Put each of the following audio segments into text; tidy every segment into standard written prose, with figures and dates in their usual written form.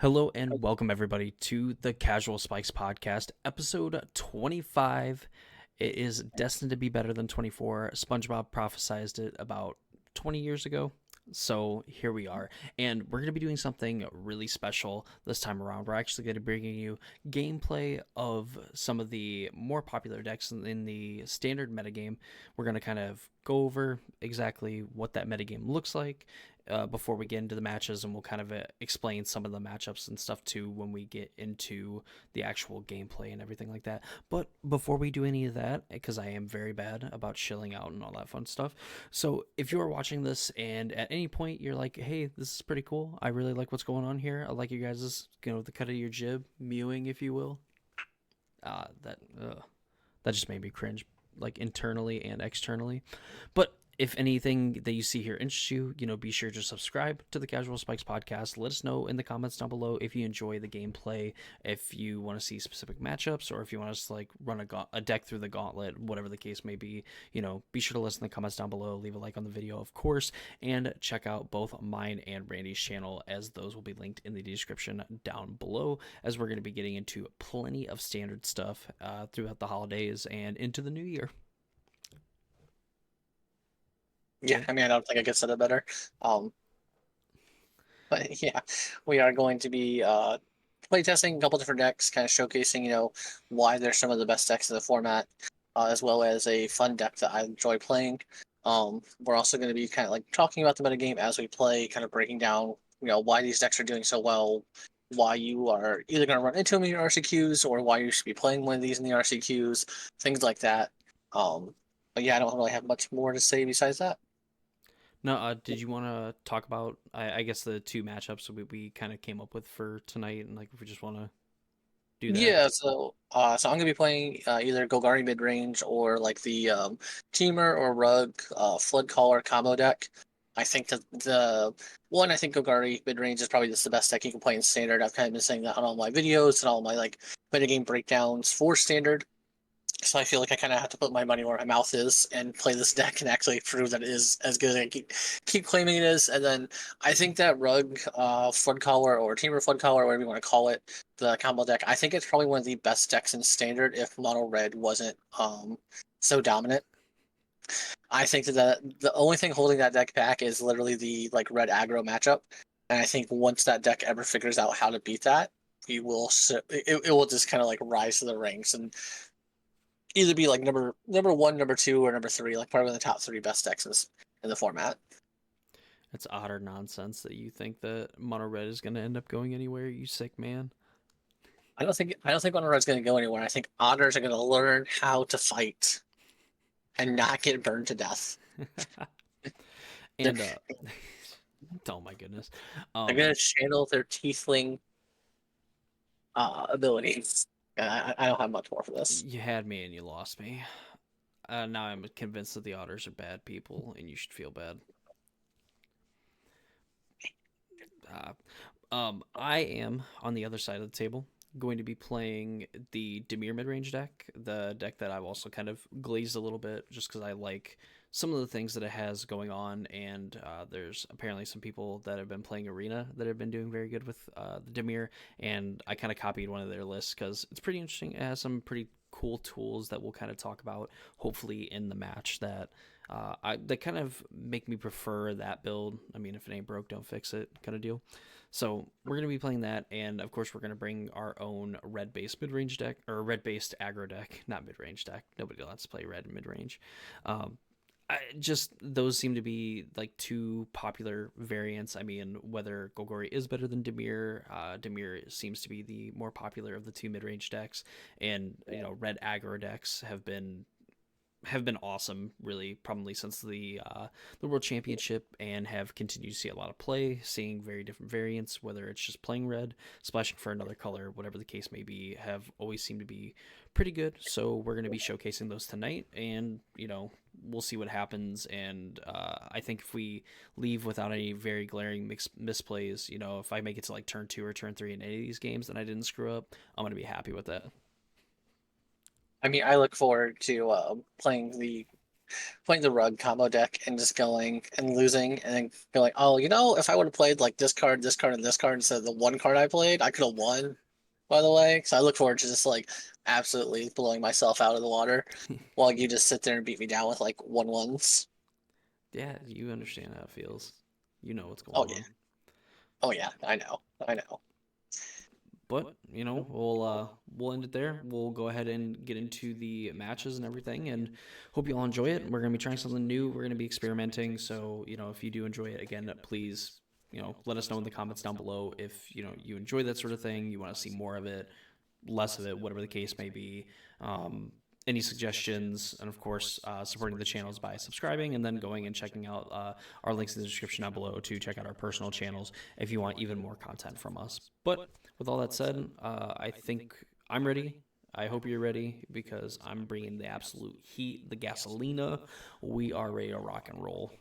Hello and welcome everybody to the Casual Spikes podcast, episode 25. It is destined to be better than 24. SpongeBob prophesized it about 20 years ago. So here we are. And we're going to be doing something really special this time around. We're actually going to be bringing you gameplay of some of the more popular decks in the standard metagame. We're going to kind of go over exactly what that metagame looks like before we get into the matches, and we'll kind of explain some of the matchups and stuff too when we get into the actual gameplay and everything like that. But before we do any of that, because I am very bad about chilling out and all that fun stuff, so if you are watching this and at any point you're like, "Hey, this is pretty cool. I really like what's going on here. I like you guys' the cut of your jib, mewing, if you will." That just made me cringe, like internally and externally. But if anything that you see here interests you, be sure to subscribe to the Casual Spikes podcast. Let us know in the comments down below if you enjoy the gameplay, if you want to see specific matchups, or if you want us to like run a deck through the gauntlet, whatever the case may be. Be sure to listen in the comments down below, leave a like on the video, of course, and check out both mine and Randy's channel, as those will be linked in the description down below, as we're going to be getting into plenty of standard stuff throughout the holidays and into the new year. Yeah, Cool. I mean, I don't think I could said it better. Um, but yeah, we are going to be playtesting a couple different decks, kind of showcasing, why they're some of the best decks in the format, as well as a fun deck that I enjoy playing. We're also going to be kind of like talking about the metagame as we play, kind of breaking down, why these decks are doing so well, why you are either going to run into them in your RCQs or why you should be playing one of these in the RCQs, things like that. Um, but yeah, I don't really have much more to say besides that. No, did you want to talk about, I guess, the two matchups we kind of came up with for tonight, and like if we just want to do that? Yeah, so I'm gonna be playing either Golgari mid range or like the Teamer or Rug Flood Caller combo deck. I think that I think Golgari mid range is probably just the best deck you can play in standard. I've kind of been saying that on all my videos and all my like metagame breakdowns for standard. So I feel like I kind of have to put my money where my mouth is and play this deck and actually prove that it is as good as I keep claiming it is. And then I think that Rug Flood Caller or Teamer Flood Caller, whatever you want to call it, the combo deck, I think it's probably one of the best decks in Standard if Mono Red wasn't so dominant. I think that the only thing holding that deck back is literally the like red aggro matchup. And I think once that deck ever figures out how to beat that, it will just kind of like rise to the ranks and either be like number one, number two, or number three, like probably the top three best decks in the format. It's utter nonsense that you think that Mono Red is going to end up going anywhere. You sick man. I don't think Mono Red's going to go anywhere. I think otters are going to learn how to fight and not get burned to death. They're, And oh my goodness. they're Um, going to channel their tiefling abilities. I don't have much more for this. you had me and you lost me. Now I'm convinced that the Otters are bad people, and you should feel bad. I am on the other side of the table going to be playing the Demir mid range deck, the deck that I've also kind of glazed a little bit just because I like some of the things that it has going on. And there's apparently some people that have been playing Arena that have been doing very good with the Demir, and I kind of copied one of their lists because it's pretty interesting. It has some pretty cool tools that we'll kind of talk about hopefully in the match that kind of make me prefer that build. I mean, if it ain't broke, don't fix it kind of deal. So we're going to be playing that, and of course we're going to bring our own red-based mid-range deck, or red-based aggro deck, not mid-range deck. Nobody lets play red mid-range. Um, just those seem to be like two popular variants. I mean, whether Golgari is better than Demir, Demir seems to be the more popular of the two mid-range decks, and red aggro decks have been awesome, really, probably since the World Championship, and have continued to see a lot of play, seeing very different variants, whether it's just playing red, splashing for another color, whatever the case may be, have always seemed to be pretty good. So we're going to be showcasing those tonight, and we'll see what happens. And I think if we leave without any very glaring misplays, if I make it to like turn 2 or turn 3 in any of these games and I didn't screw up, I'm going to be happy with that. I mean, I look forward to playing the playing the rug combo deck and just going and losing and then be like, oh, if I would have played like this card, and this card instead of the one card I played, I could have won. By the way, so I look forward to just like absolutely blowing myself out of the water while you just sit there and beat me down with like 1-1s. Yeah, you understand how it feels. You know what's going Oh yeah, on. oh yeah, I know. But we'll end it there. We'll go ahead and get into the matches and everything, and hope you all enjoy it. We're gonna be trying something new. We're gonna be experimenting. So if you do enjoy it, again, please let us know in the comments down below if you enjoy that sort of thing. You want to see more of it, less of it, whatever the case may be. Any suggestions, and of course, supporting the channels by subscribing and then going and checking out our links in the description down below to check out our personal channels if you want even more content from us. But with all that said, I think I'm ready. I hope you're ready because I'm bringing the absolute heat, the gasolina. We are ready to rock and roll.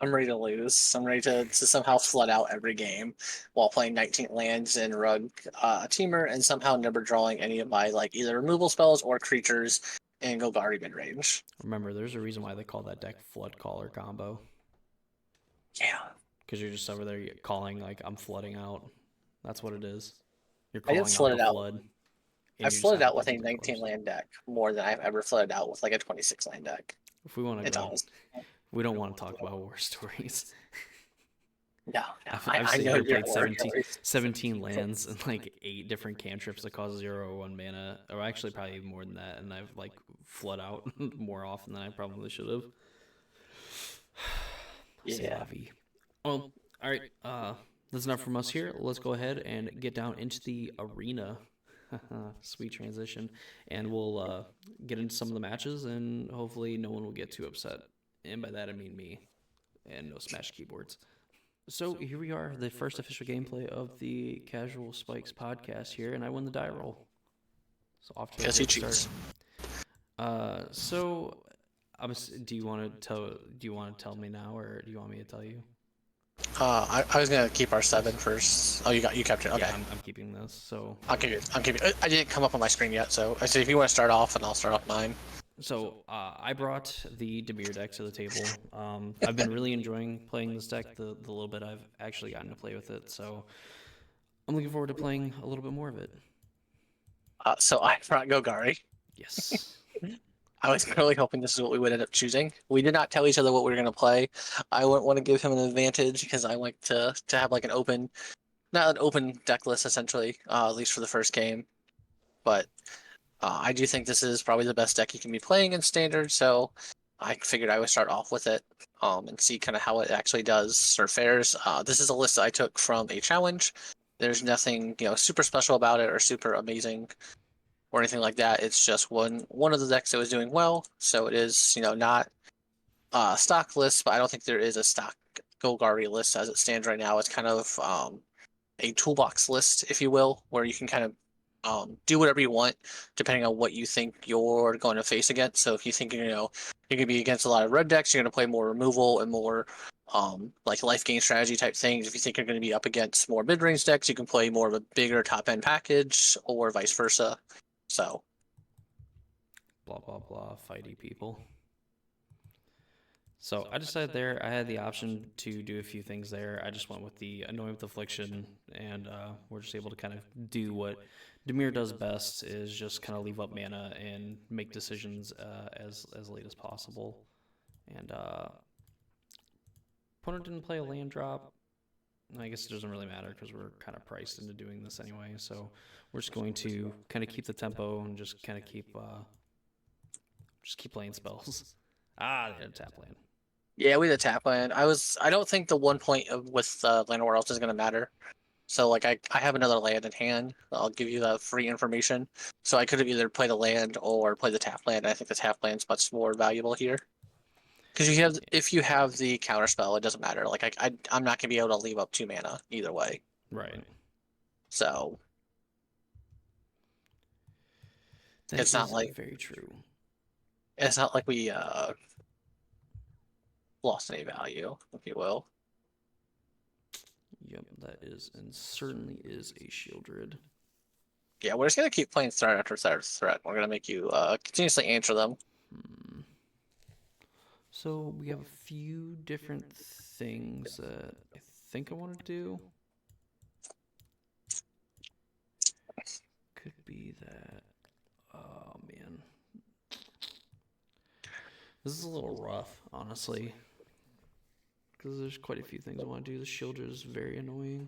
I'm ready to lose. I'm ready to somehow flood out every game while playing 19 lands in Rug Teamer and somehow never drawing any of my like either removal spells or creatures in Golgari mid range. Remember, there's a reason why they call that deck Flood Caller combo. Yeah. Because you're just over there calling like I'm flooding out. That's what it is. You're I did calling out flood the it out. flood. I And you just flooded have a out with bunch a of 19 colors. land deck more than I've ever flooded out with like a 26 land deck. If we want to It's go, honest. we don't want to talk about war stories. No, I've I seen know here you're played 17 lands and like 8 different cantrips that cause 0 or 1 mana, or actually probably even more than that. And I've like flood out more often than I probably should have. C'est la vie. Well, all right. That's enough from us here. Let's go ahead and get down into the arena. Sweet transition, and we'll get into some of the matches, and hopefully no one will get too upset. And by that I mean me, and no smash keyboards. So here we are, the first official gameplay of the Casual Spikes podcast here, and I won the die roll. So off to a great start. So do you want to tell me now, or do you want me to tell you? I was gonna keep our 7 first. Oh, you kept it. Okay. Yeah, I'm keeping this. So I'll keep it. I didn't come up on my screen yet, so I said if you want to start off, and I'll start off mine. So I brought the Dimir deck to the table. I've been really enjoying playing this deck, the little bit I've actually gotten to play with it. So I'm looking forward to playing a little bit more of it. So I brought Golgari. Yes. I was really hoping this is what we would end up choosing. We did not tell each other what we were going to play. I wouldn't want to give him an advantage because I like to have like not an open deck list essentially, at least for the first game. But I do think this is probably the best deck you can be playing in standard, so I figured I would start off with it and see kind of how it actually does or fares. This is a list that I took from a challenge. There's nothing super special about it or super amazing or anything like that. It's just one of the decks that was doing well. So it is, not a stock list, but I don't think there is a stock Golgari list as it stands right now. It's kind of a toolbox list, if you will, where you can kind of do whatever you want depending on what you think you're going to face against. So if you think you're going to be against a lot of red decks, you're going to play more removal and more like life gain strategy type things. If you think you're going to be up against more mid-range decks, you can play more of a bigger top end package or vice versa. So Blah blah blah. Fighty people. So I decided there I had the option to do a few things there. I just went with the Annoy with Affliction, and we're just able to kind of do what Dimir does best, is just kind of leave up mana and make decisions as late as possible. And opponent didn't play a land drop. I guess it doesn't really matter because we're kind of priced into doing this anyway. So we're just going to kind of keep the tempo and just kind of keep playing spells. They had a tap land. yeah, we did tap land. I don't think the 1 point with Land of Worlds is going to matter. So like I have another land in hand. I'll give you that free information. So I could have either played a land or played the tap land. I think the tap land's much more valuable here. Because if you have the counter spell, it doesn't matter. Like I'm not gonna be able to leave up 2 mana either way. Right. So That it's not like very true. It's not like we lost any value, if you will. Yep, that is and certainly is a Shieldred. Yeah, we're just gonna keep playing threat after threat. We're gonna make you continuously answer them. So we have a few different things that I think I want to do. Could be that. Oh man, this is a little rough, honestly, because there's quite a few things I want to do. The shield is very annoying.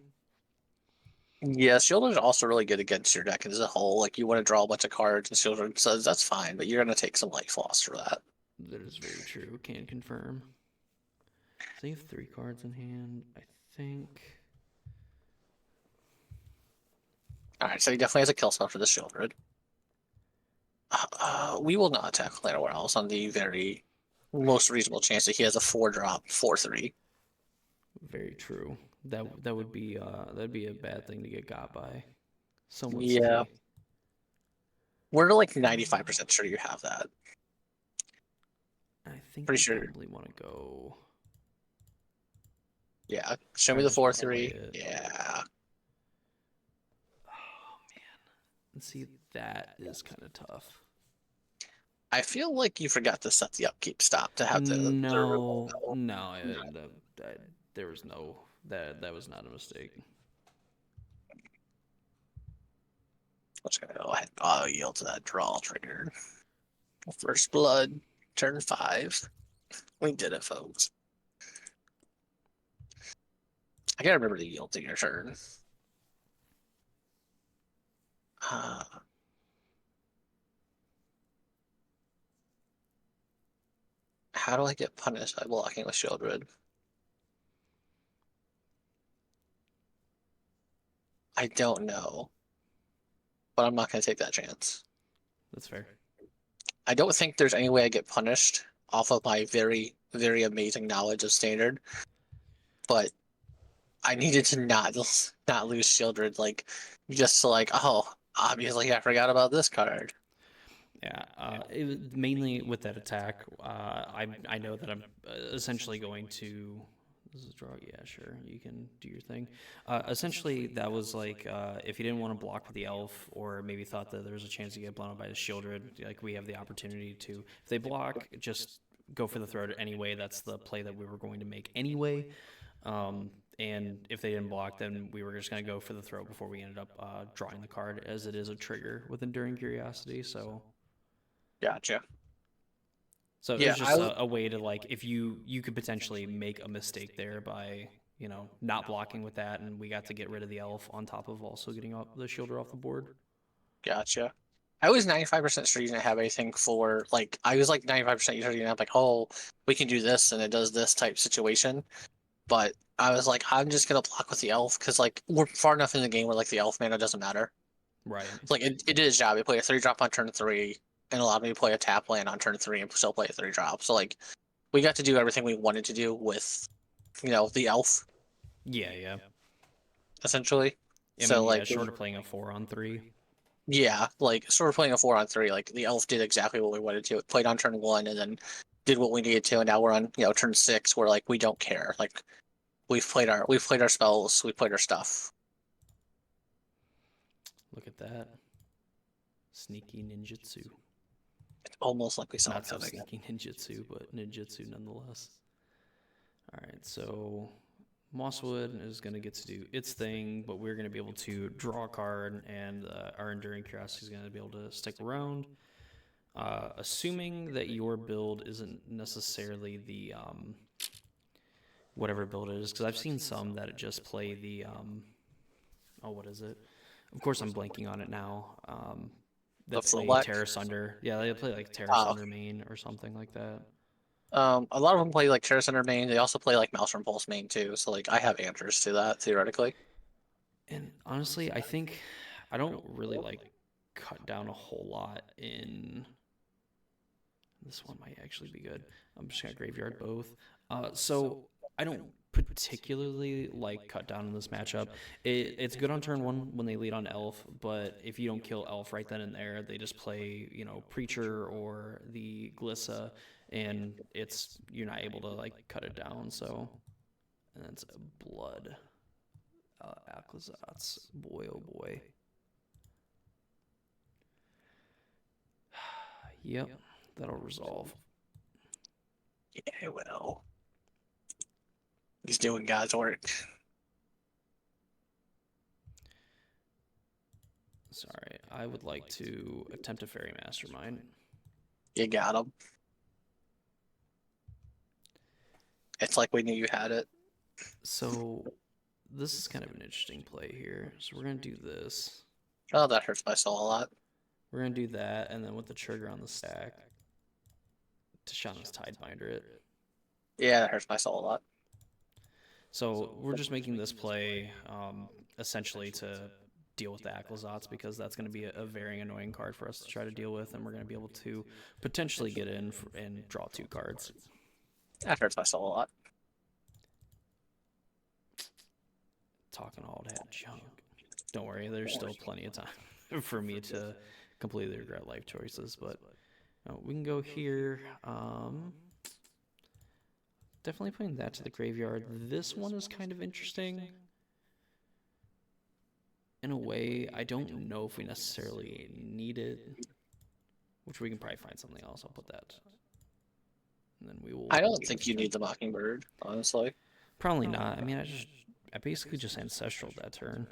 Yeah, Shieldred is also really good against your deck as a whole. Like you want to draw a bunch of cards, and Shieldred says that's fine, but you're gonna take some life loss for that. That is very true. Can confirm. So you have 3 cards in hand. I think. All right, so he definitely has a kill spell for the Shieldred. We will not attack Llanowar Else on the very most reasonable chance that he has a 4-drop 4/3. Very true. That would be that'd be a bad thing to get got by. Some would Yeah, say. we're like 95% sure you have that. I think Pretty we sure. probably want to go. Yeah, show me I the just want to play 4/3. it. Yeah, Oh man. And see, that is kind of tough. I feel like you forgot to set the upkeep stop to have the removal No, go. no, there was no that was not a mistake. I'm just gonna go ahead. Oh, yield to that draw trigger. First blood, turn 5. We did it, folks. I gotta remember to yield to your turn. Uh, how do I get punished by blocking with Shieldred? I don't know, but I'm not gonna take that chance. That's fair. I don't think there's any way I get punished off of my very, very amazing knowledge of standard, but I needed to not lose Shieldred, like just so like, oh, obviously I forgot about this card. Yeah, mainly with that attack, I know that I'm essentially going to. This is draw. Yeah, sure. You can do your thing. Essentially, that was like if you didn't want to block with the elf, or maybe thought that there was a chance to get blown up by the Shieldred, like we have the opportunity to. If they block, just go for the throat anyway. That's the play that we were going to make anyway. And if they didn't block, then we were just going to go for the throat before we ended up drawing the card, as it is a trigger with Enduring Curiosity. Gotcha. So it Yeah, was just a way to like if you could potentially make a mistake there by not blocking with that, and we got to get rid of the elf on top of also getting the shielder off the board. gotcha. I was 95% sure you didn't have anything for like I was like 95% sure you didn't have like, oh, we can do this and it does this type situation. But I was like, I'm just gonna block with the elf because like we're far enough in the game where like the elf mana doesn't matter. Right. Like it did its job. It played a 3-drop on turn 3 and allowed me to play a tap land on turn 3 and still play a 3-drop. So like we got to do everything we wanted to do with the elf Yeah, yeah. essentially. I mean, So yeah, like short of playing a 4-on-3. yeah, like sort of playing a 4-on-3, like the elf did exactly what we wanted to. It played on turn 1 and then did what we needed to, and now we're on turn 6 where like we don't care. Like we've played our spells, we've played our stuff. Look at that. Sneaky ninjutsu. It's almost like we saw Not it so coming. sneaky ninjutsu, but ninjutsu nonetheless. All right, so Mosswood is going to get to do its thing, but we're going to be able to draw a card, and our Enduring Curiosity is going to be able to stick around. Assuming that your build isn't necessarily the whatever build it is, because I've seen some that just play the oh, what is it? Of course, I'm blanking on it now. The That full play black. Terra Sunder. Yeah, they play like Terra Uh, Sunder main or something like that. a lot of them play like Terra Center main. They also play like Maelstrom Pulse main too. So like I have answers to that theoretically. And honestly, I think I don't really like cut down a whole lot in this one. Might actually be good. I'm just gonna graveyard both. So I don't particularly like cut down in this matchup. It's good on turn 1 when they lead on elf, but if you don't kill elf right then and there, they just play preacher or the glissa, and you're not able to like cut it down. So and it's blood. Aclazotz. Boy, oh boy. Yep, that'll resolve. Yeah, well, he's doing God's work. Sorry, I would like to attempt a fairy mastermind. You got him. It's like we knew you had it. So this is kind of an interesting play here. So we're gonna do this. Oh, that hurts my soul a lot. We're gonna do that, and then with the trigger on the stack, Tishana's Tidebinder it. Yeah, that hurts my soul a lot. So we're just making this play essentially to deal with the Aclazotz, because that's going to be a very annoying card for us to try to deal with, and we're going to be able to potentially get in and draw 2 cards. That hurts my soul a lot. Talking all that junk. Don't worry, there's still plenty of time for me to completely regret life choices, but we can go here. Definitely putting that to the graveyard. This one is kind of interesting. In a way, I don't know if we necessarily need it, which we can probably find something else. I'll put that. And then we will. I don't think you need the Mockingbird, honestly. Probably not. I mean, I basically just Ancestral that turn.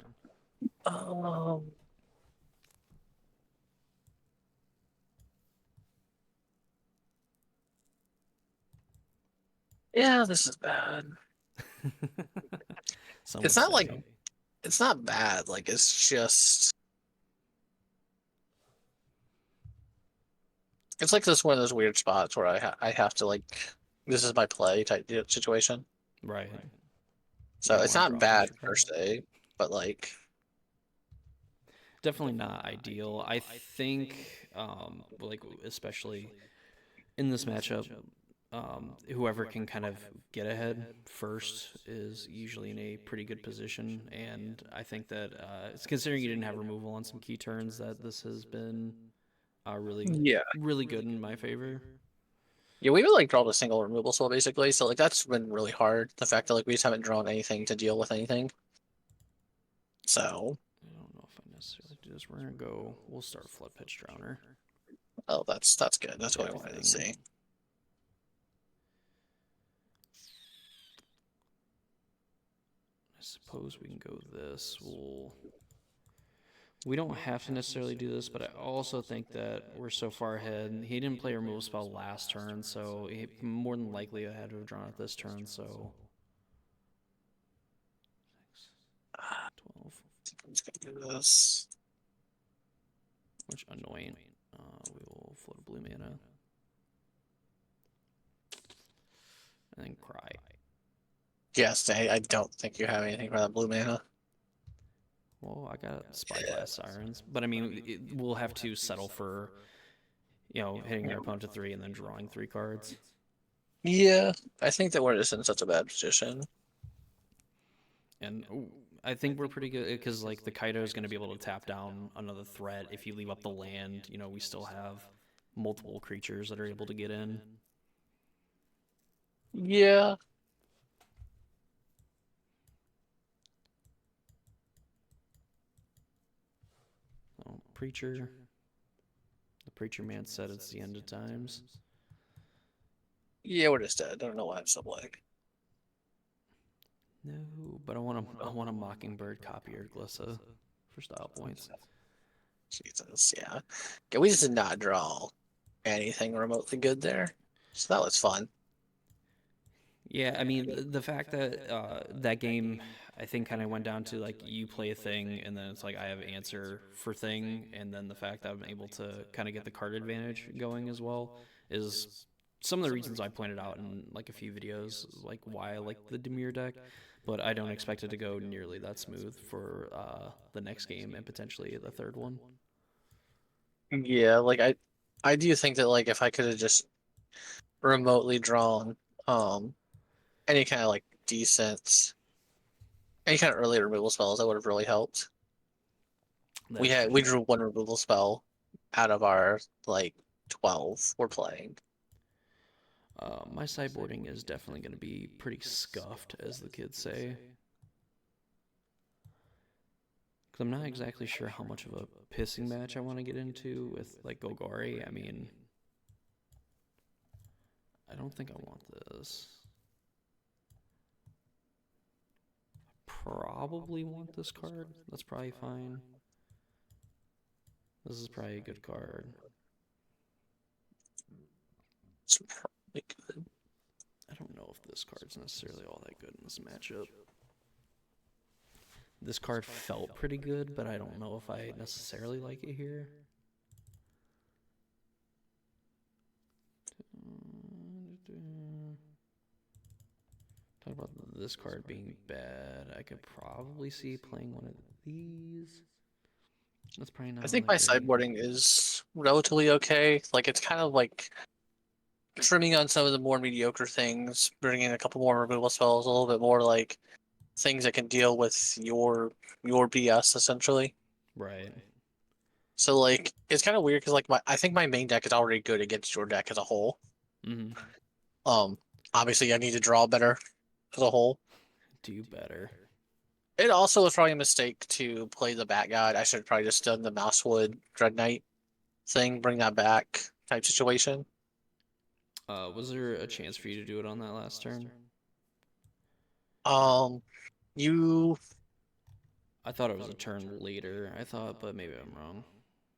Yeah, this is bad. It's not like it's not bad. Like it's just it's like this one of those weird spots where I have to like this is my play type situation. Right. So You it's want to not draw bad extra per cards? se, but like Definitely not ideal. I think, like especially in this matchup, whoever can kind of get ahead first is usually in a pretty good position. And I think that it's considering you didn't have removal on some key turns, that this has been really, yeah. really good in my favor. Yeah, we would like draw a single removal spell basically, so like that's been really hard. The fact that like we just haven't drawn anything to deal with anything. So I don't know if I necessarily do this. We're gonna go. We'll start Flood Pitch Drowner. oh that's good. That's what I wanted to see. I suppose we can go this. We don't have to necessarily do this, but I also think that we're so far ahead. He didn't play a removal spell last turn, so he more than likely had to have drawn it this turn. So 12. Let's do this. Which annoying. We will float a blue mana and then cry. Yes, I don't think you have anything for that blue mana. Well, I got Spyglass Sirens, but I mean, we'll have to settle for, hitting our opponent to 3 and then drawing 3 cards. Yeah, I think that we're just in such a bad position. And I think we're pretty good because like the Kaido is going to be able to tap down another threat. If you leave up the land, we still have multiple creatures that are able to get in. Yeah. So, Preacher. The Preacher Man said it's the end of times. Yeah, we're just dead. I don't know why I'm so blank. No, but I want a Mockingbird copier Glissa for style points. Jesus, yeah. Okay, we just did not draw anything remotely good there. So that was fun. Yeah, I mean the fact that that game, I think, kind of went down to like you play a thing and then it's like I have answer for thing, and then the fact that I'm able to kind of get the card advantage going as well is some of the reasons I pointed out in like a few videos, like why I like the Dimir deck. But I don't expect it to go nearly that smooth for the next game and potentially the third one. Yeah, like I do think that like if I could have just remotely drawn any kind of like decent any kind of early removal spells that would have really helped. That's true. We drew one removal spell out of our like 12 we're playing. My sideboarding is definitely going to be pretty scuffed, as the kids say. Because I'm not exactly sure how much of a pissing match I want to get into with like Golgari. I mean, I don't think I want this. Probably want this card. That's probably fine. This is probably a good card. It's probably good. I don't know if this card's necessarily all that good in this matchup. This card felt pretty good, but I don't know if I necessarily like it here. Talk about this card being bad. I could probably see playing one of these. That's probably not. I think my sideboarding is relatively okay. Like it's kind of like trimming on some of the more mediocre things, bringing in a couple more removal spells, a little bit more like things that can deal with your BS essentially. Right. So like it's kind of weird because like I think my main deck is already good against your deck as a whole. Mm-hmm. Um, obviously I need to draw better as a whole. Do better. It also was probably a mistake to play the Bat God. I should have probably just done the Mousewood Dread Knight thing, bring that back type situation. Was there a chance for you to do it on that last turn? Um, you I thought it was a turn later. I thought, but maybe I'm wrong.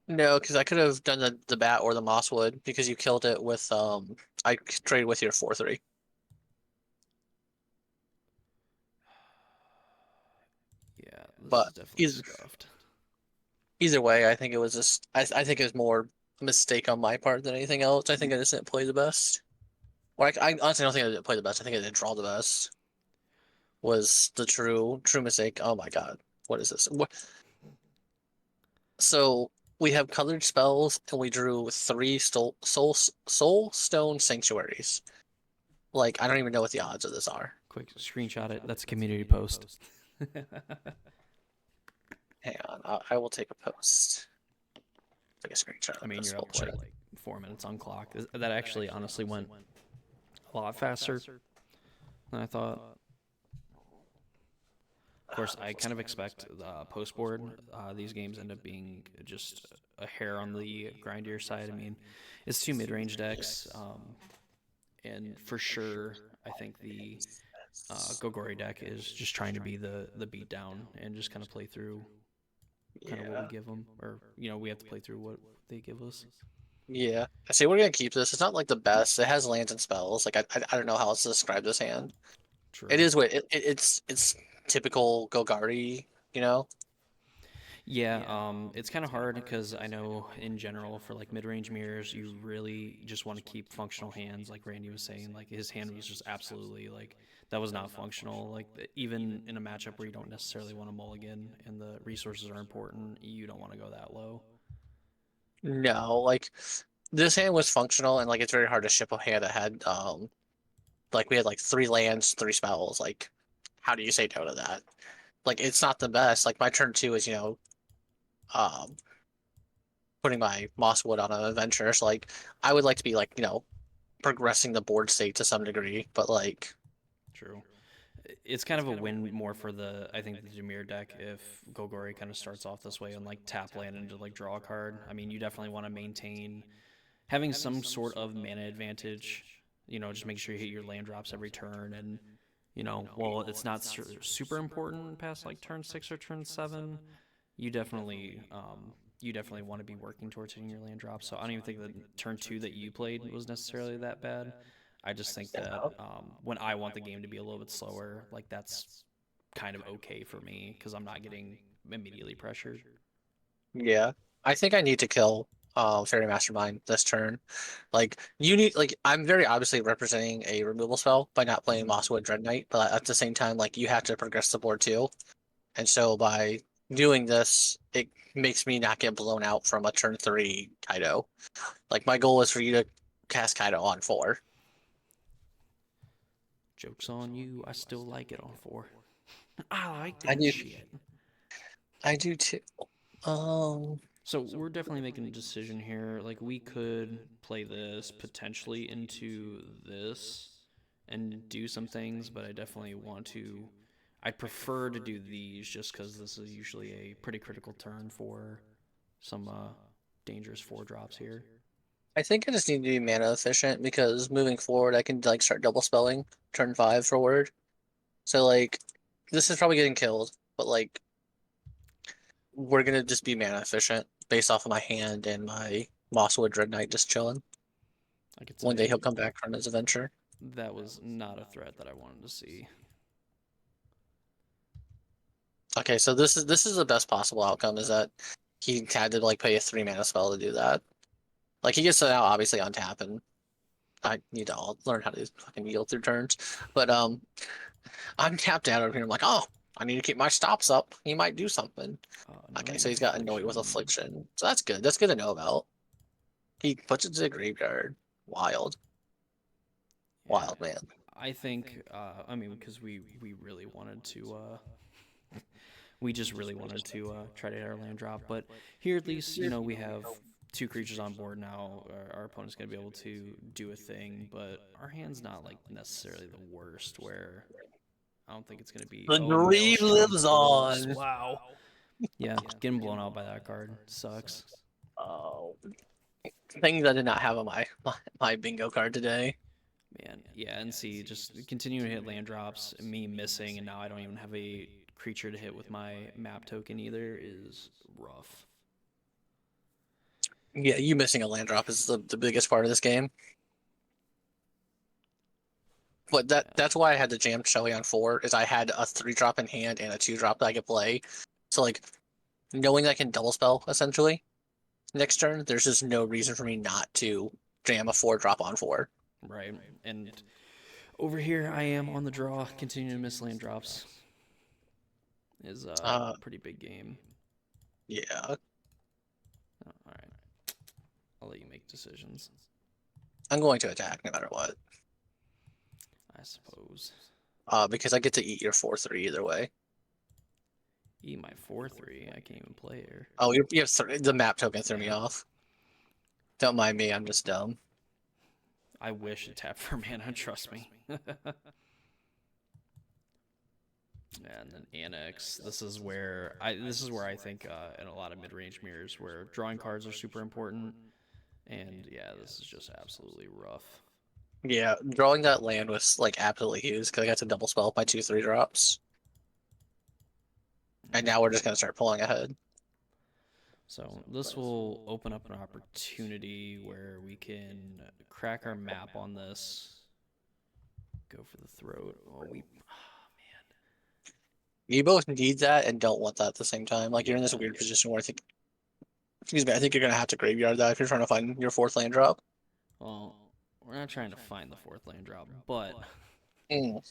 no, because I could have done the Bat or the Mosswood because you killed it with I traded with your 4/3. Yeah, this But is definitely either, scuffed. either way, I think it was just I think it was more a mistake on my part than anything else. I think I just didn't play the best. Or I honestly don't think I didn't play the best. I think I didn't draw the best. Was the true mistake. Oh my God, what is this? What? So we have colored spells, and we drew three soul stone sanctuaries. Like I don't even know what the odds of this are. Quick screenshot it. That's a community post. Hang on, I will take a post. Take a screenshot I of mean, this you're up bullshit. like 4 minutes on clock. That actually honestly went a lot faster than I thought. Of course, I kind of expect post board. These games end up being just a hair on the grindier side. I mean, it's two mid range decks, and for sure, I think the Gogori deck is just trying to be the beat down and just kind of play through kind of what we give them, or we have to play through what they give us. Yeah. I say we're gonna keep this. It's not like the best. It has lands and spells. Like I don't know how else to describe this hand. It True. is what it's typical Golgari, you know? Yeah, it's kind of hard because I know in general for like mid-range mirrors, you really just want to keep functional hands. Like Randy was saying, like his hand was just absolutely like that was not functional. Like even in a matchup where you don't necessarily want to mulligan and the resources are important, you don't want to go that low. No, like this hand was functional and like it's very hard to ship a hand that had like we had like three lands, three spells. Like how do you say no to that? Like it's not the best. Like my turn two is, um putting my Mosswood on an adventure. So like I would like to be like, progressing the board state to some degree, but like True. It's kind of a win more for the I think the Jameer deck if Golgori kind of starts off this way and like tap land into like draw a card. I mean, you definitely want to maintain having some sort of mana advantage. Just make sure you hit your land drops every turn, and well, it's not super important past like turn 6 or turn 7. You definitely want to be working towards hitting your land drops. So I don't even think the turn 2 that you played was necessarily that bad. I just think that when I want the game to be a little bit slower, like that's kind of okay for me because I'm not getting immediately pressured. yeah. I think I need to kill Fairy Mastermind this turn. Like you need like I'm very obviously representing a removal spell by not playing Mosswood Dread Knight, but at the same time, like you have to progress the board too. And so by doing this, it makes me not get blown out from a turn three Kaido. Like my goal is for you to cast Kaido on 4. Joke's on you. I still like it on 4. I like I that do shit. I do too. Um So we're definitely making a decision here. Like we could play this potentially into this and do some things, but I definitely want to. I prefer to do these just because this is usually a pretty critical turn for some dangerous 4 drops here. I think I just need to be mana efficient because moving forward, I can like start double spelling turn 5 forward. So like, this is probably getting killed, but like, we're gonna just be mana efficient based off of my hand and my Mosswood Dread Knight just chilling. I could tell One day you he'll come back from his adventure. that was not a threat that I wanted to see. Okay, so this is the best possible outcome is that he had to like pay a 3 mana spell to do that. Like he gets to now obviously untap, and I need to all learn how to fucking yield through turns. But I'm tapped out over here. I'm like, oh, I need to keep my stops up. He might do something. Okay, Annoying so he's got Annoyed with affliction. Affliction. So that's good. That's good to know about. He puts it to the graveyard. Wild. Yeah, Wild man. I think. I mean, because we really wanted to. We just really wanted to try to hit our land drop, but here at least we have two creatures on board now. Our opponent's gonna be able to do a thing, but our hand's not like necessarily the worst. Where I don't think it's gonna be. The Oh, dream Maelstrom lives Force! on. Wow. Yeah, getting blown out by that card sucks. Oh, things I did not have on my bingo card today. Man, yeah, and see, just continuing to hit land drops, me missing, and now I don't even have a creature to hit with my map token either is rough. Yeah, you missing a land drop is the biggest part of this game. But Yeah, that's why I had to jam Shelly on 4, is I had a 3-drop in hand and a 2-drop that I could play. So like knowing I can double spell essentially next turn, there's just no reason for me not to jam a 4-drop on 4. right. And over here, I am on the draw, continuing to miss land drops. Is a Uh pretty big game. yeah. Oh, all right, I'll let you make decisions. I'm going to attack no matter what. I suppose. Because I get to eat your 4/3 either way. Eat my 4/3. I can't even play here. Oh, you have the map token threw me off. Don't mind me, I'm just dumb. I wish it tapped for mana. Trust me. And then Annex. This is where I think in a lot of mid-range mirrors where drawing cards are super important. And yeah, this is just absolutely rough. Yeah, drawing that land was like absolutely huge because I got to double spell with my 2/3 drops. And now we're just gonna start pulling ahead. So this will open up an opportunity where we can crack our map on this. Go for the throat. Oh, You both need that and don't want that at the same time. Like you're in this yeah. weird position where I think, excuse me, I think you're gonna have to graveyard that if you're trying to find your 4th land drop. Well, we're not trying to find the fourth land drop, but Mm.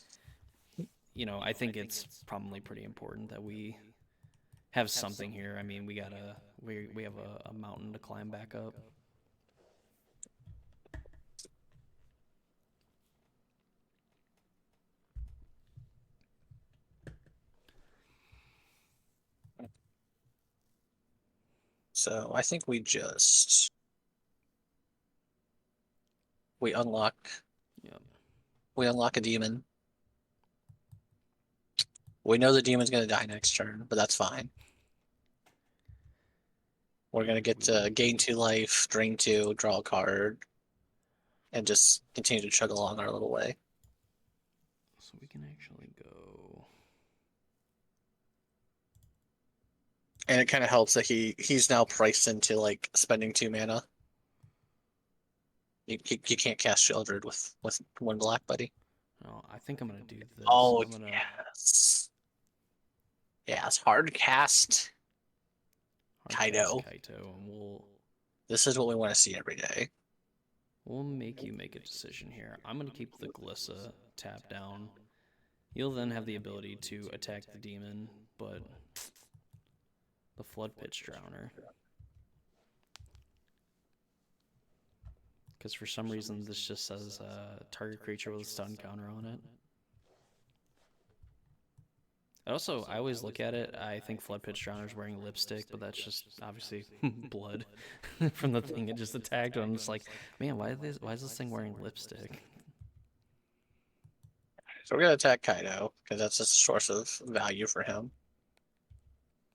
I think it's probably pretty important that we have something here. I mean, we have a mountain to climb back up. So I think we unlock Yep. we unlock a demon. We know the demon's gonna die next turn, but that's fine. We're gonna get to gain 2 life, drain 2, draw a card, and just continue to chug along our little way. So we can actually go. And it kind of helps that he's now priced into like spending 2 mana. You can't cast Shieldred with 1 black, buddy. No, I think I'm gonna do this. Oh I'm gonna yes, yes, hard cast hardcast Kaido. Kaito, and This is what we want to see every day. we'll make you make a decision here. I'm gonna keep the Glissa tap down. You'll then have the ability to attack the demon, but the Flood Pitch Drowner. Because for some reason this just says target creature with a stun counter on it. Also, I always look at it. I think Flood Pitch Drowner's wearing lipstick, but that's just obviously blood from the thing it just attacked. And I'm just like, man, why is this thing wearing lipstick? So we're gonna attack Kaido because that's just a source of value for him.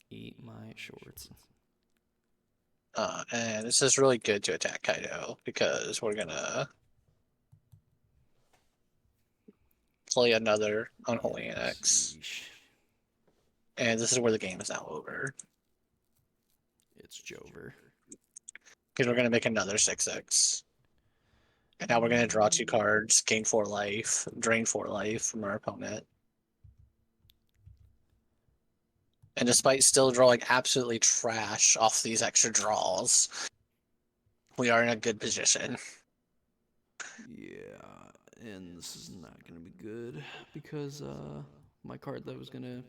Eat my shorts. And this is really good to attack Kaido because we're gonna play another Unholy Annex. Yeesh. And this is where the game is now over. It's Jover. Because we're gonna make another 6-6. And now we're gonna draw 2 cards, gain 4 life, drain 4 life from our opponent. And despite still drawing absolutely trash off these extra draws, we are in a good position. Yeah, and this is not gonna be good because my card that was gonna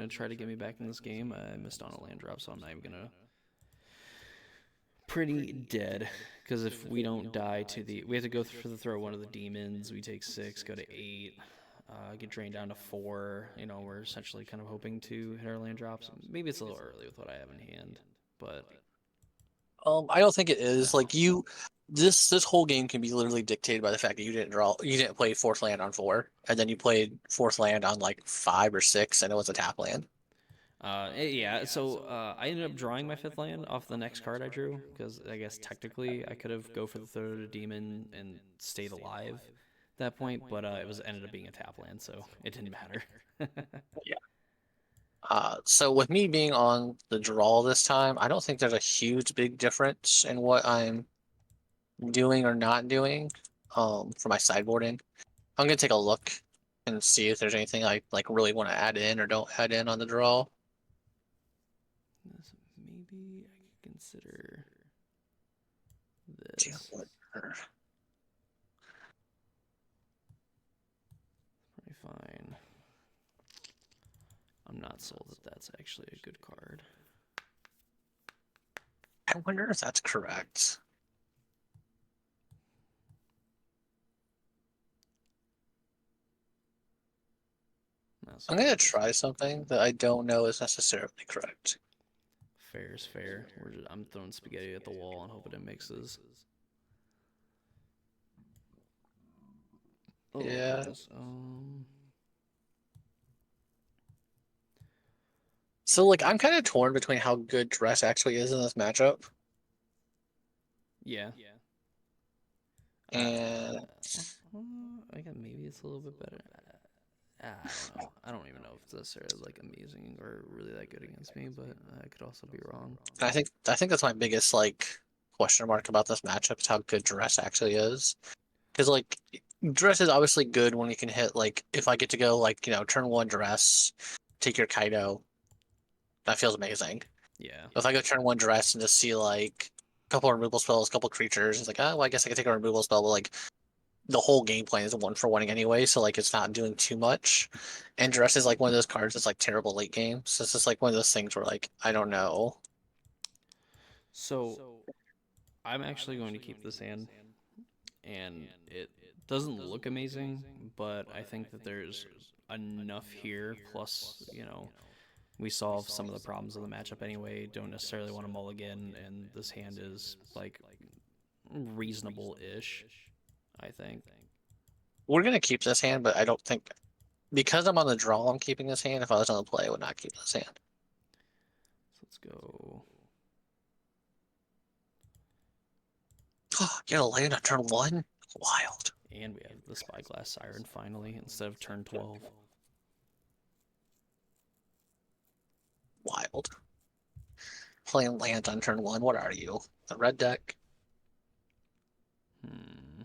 try to get me back in this game, I missed on a land drop, so I'm not even gonna. Pretty dead because if we don't die to we have to go for the throw one of the demons. We take 6, go to 8, get drained down to 4. You know, we're essentially kind of hoping to hit our land drops. Maybe it's a little early with what I have in hand, but I don't think it is. Like this whole game can be literally dictated by the fact that you didn't play 4th land on 4, and then you played 4th land on like 5 or 6, and it was a tap land. yeah. So I ended up drawing my 5th land off the next card I drew because I guess technically I could have go for the throw to demon and stayed alive at that point, but it was ended up being a tap land, so it didn't matter. Yeah. So with me being on the draw this time, I don't think there's a huge big difference in what I'm doing or not doing for my sideboarding. I'm gonna take a look and see if there's anything I like really want to add in or don't add in on the draw. Maybe I could consider Yeah, this. whatever. Pretty fine. I'm not sold that that's actually a good card. I wonder if that's correct. I'm gonna try something that I don't know is necessarily correct. Fair is fair. I'm throwing spaghetti at the wall and hoping it mixes. Oh, Yeah. goodness. So like I'm kind of torn between how good Dress actually is in this matchup. Yeah. And I guess maybe it's a little bit better. I don't know. I don't even know if it's necessarily like amazing or really that good against me, but I could also be wrong. I think that's my biggest like question mark about this matchup is how good Dress actually is. Because like Dress is obviously good when you can hit like if I get to go like turn 1 Dress, take your Kaido, that feels amazing. Yeah. If I go turn 1 Dress and just see like a couple of removal spells, a couple of creatures, it's like oh well, I guess I can take a removal spell, but like the whole game plan is 1-for-1 anyway, so like it's not doing too much. And Dress is like one of those cards that's like terrible late game. So it's just like one of those things where like I don't know. So I'm actually going to keep this hand, and it doesn't look amazing, but I think that there's enough here. Plus, we solve some of the problems of the matchup anyway. Don't necessarily want to mulligan, and this hand is like reasonable-ish, I think. We're gonna keep this hand, but I don't think because I'm on the draw, I'm keeping this hand. If I was on the play, I would not keep this hand. So let's go. Get a land on turn 1? Wild. And we have the Spyglass Siren finally instead of turn 12. Wild. Playing land on turn 1. What are you? The red deck? Hmm.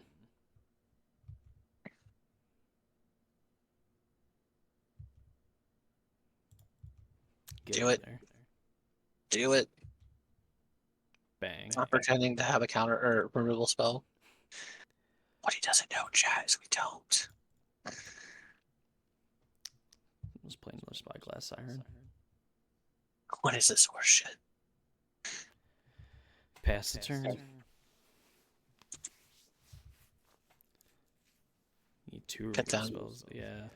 Do it. There. Do it. Bang. Not pretending to have a counter or removal spell. What he doesn't know, Chaz, we don't. Let's play another Spyglass Siren. What is this horse shit? Pass the turn. Need 2 Cut removal down. spells. Yeah.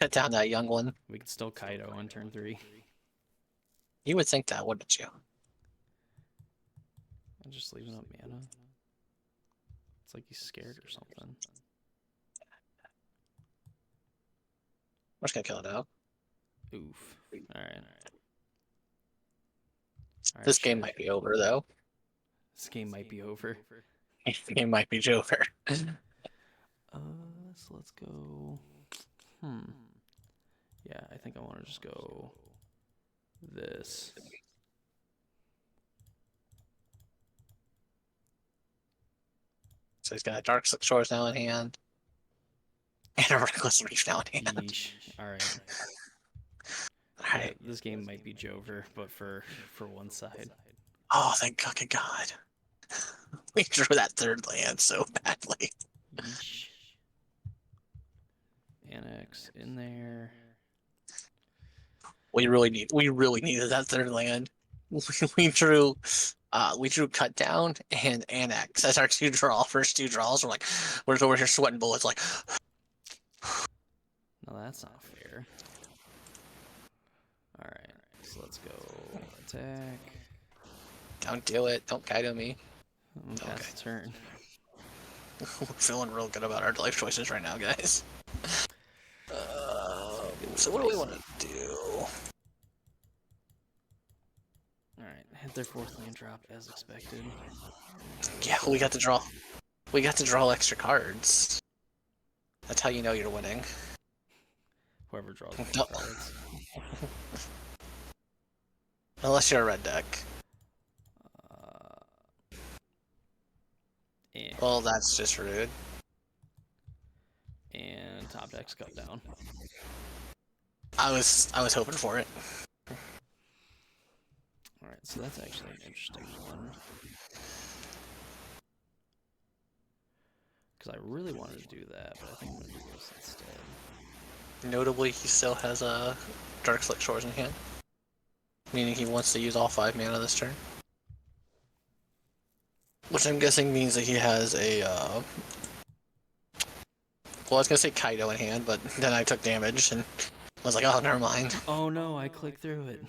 Cut down that young one. We can still Kaido on turn 3. You would think that, wouldn't you? I'm just leaving up mana. It's like he's scared or something. We're just gonna kill it out. Oof. Alright. This game might be over though. This game might be over. It might be Joker. Uh, so let's go. Hmm. Yeah, I think I want to just go this. So he's got a Dark Shores now in hand. And a Reckless Reef now in hand. Yeesh. All right. All Yeah, right. this game might be Jover, but for one side. Oh, thank fucking God. We drew that third land so badly. Yeesh. Annex in there. We really needed that third land. We drew cut down and annex as our first two draws. We're over here sweating bullets like No, that's not fair. All right, so let's go attack. don't do it. Don't Kaido me. Pass the turn. We're feeling real good about our life choices right now, guys. So what do we want to do? Alright, hit their fourth land drop as expected. Yeah, we got to draw. We got to draw extra cards. That's how you know you're winning. Whoever draws No. more cards. Unless you're a red deck. And, Well, that's just rude. and top deck's cut down. I was hoping for it. Alright, so that's actually an interesting one. Because I really wanted to do that, but I think I'm going to do this instead. Notably, he still has a Dark Slick Shores in hand. Meaning he wants to use all 5 mana this turn. Which I'm guessing means that he has a, well, I was gonna say Kaido in hand, but then I took damage and was like, oh, never mind. Oh no, I clicked through it.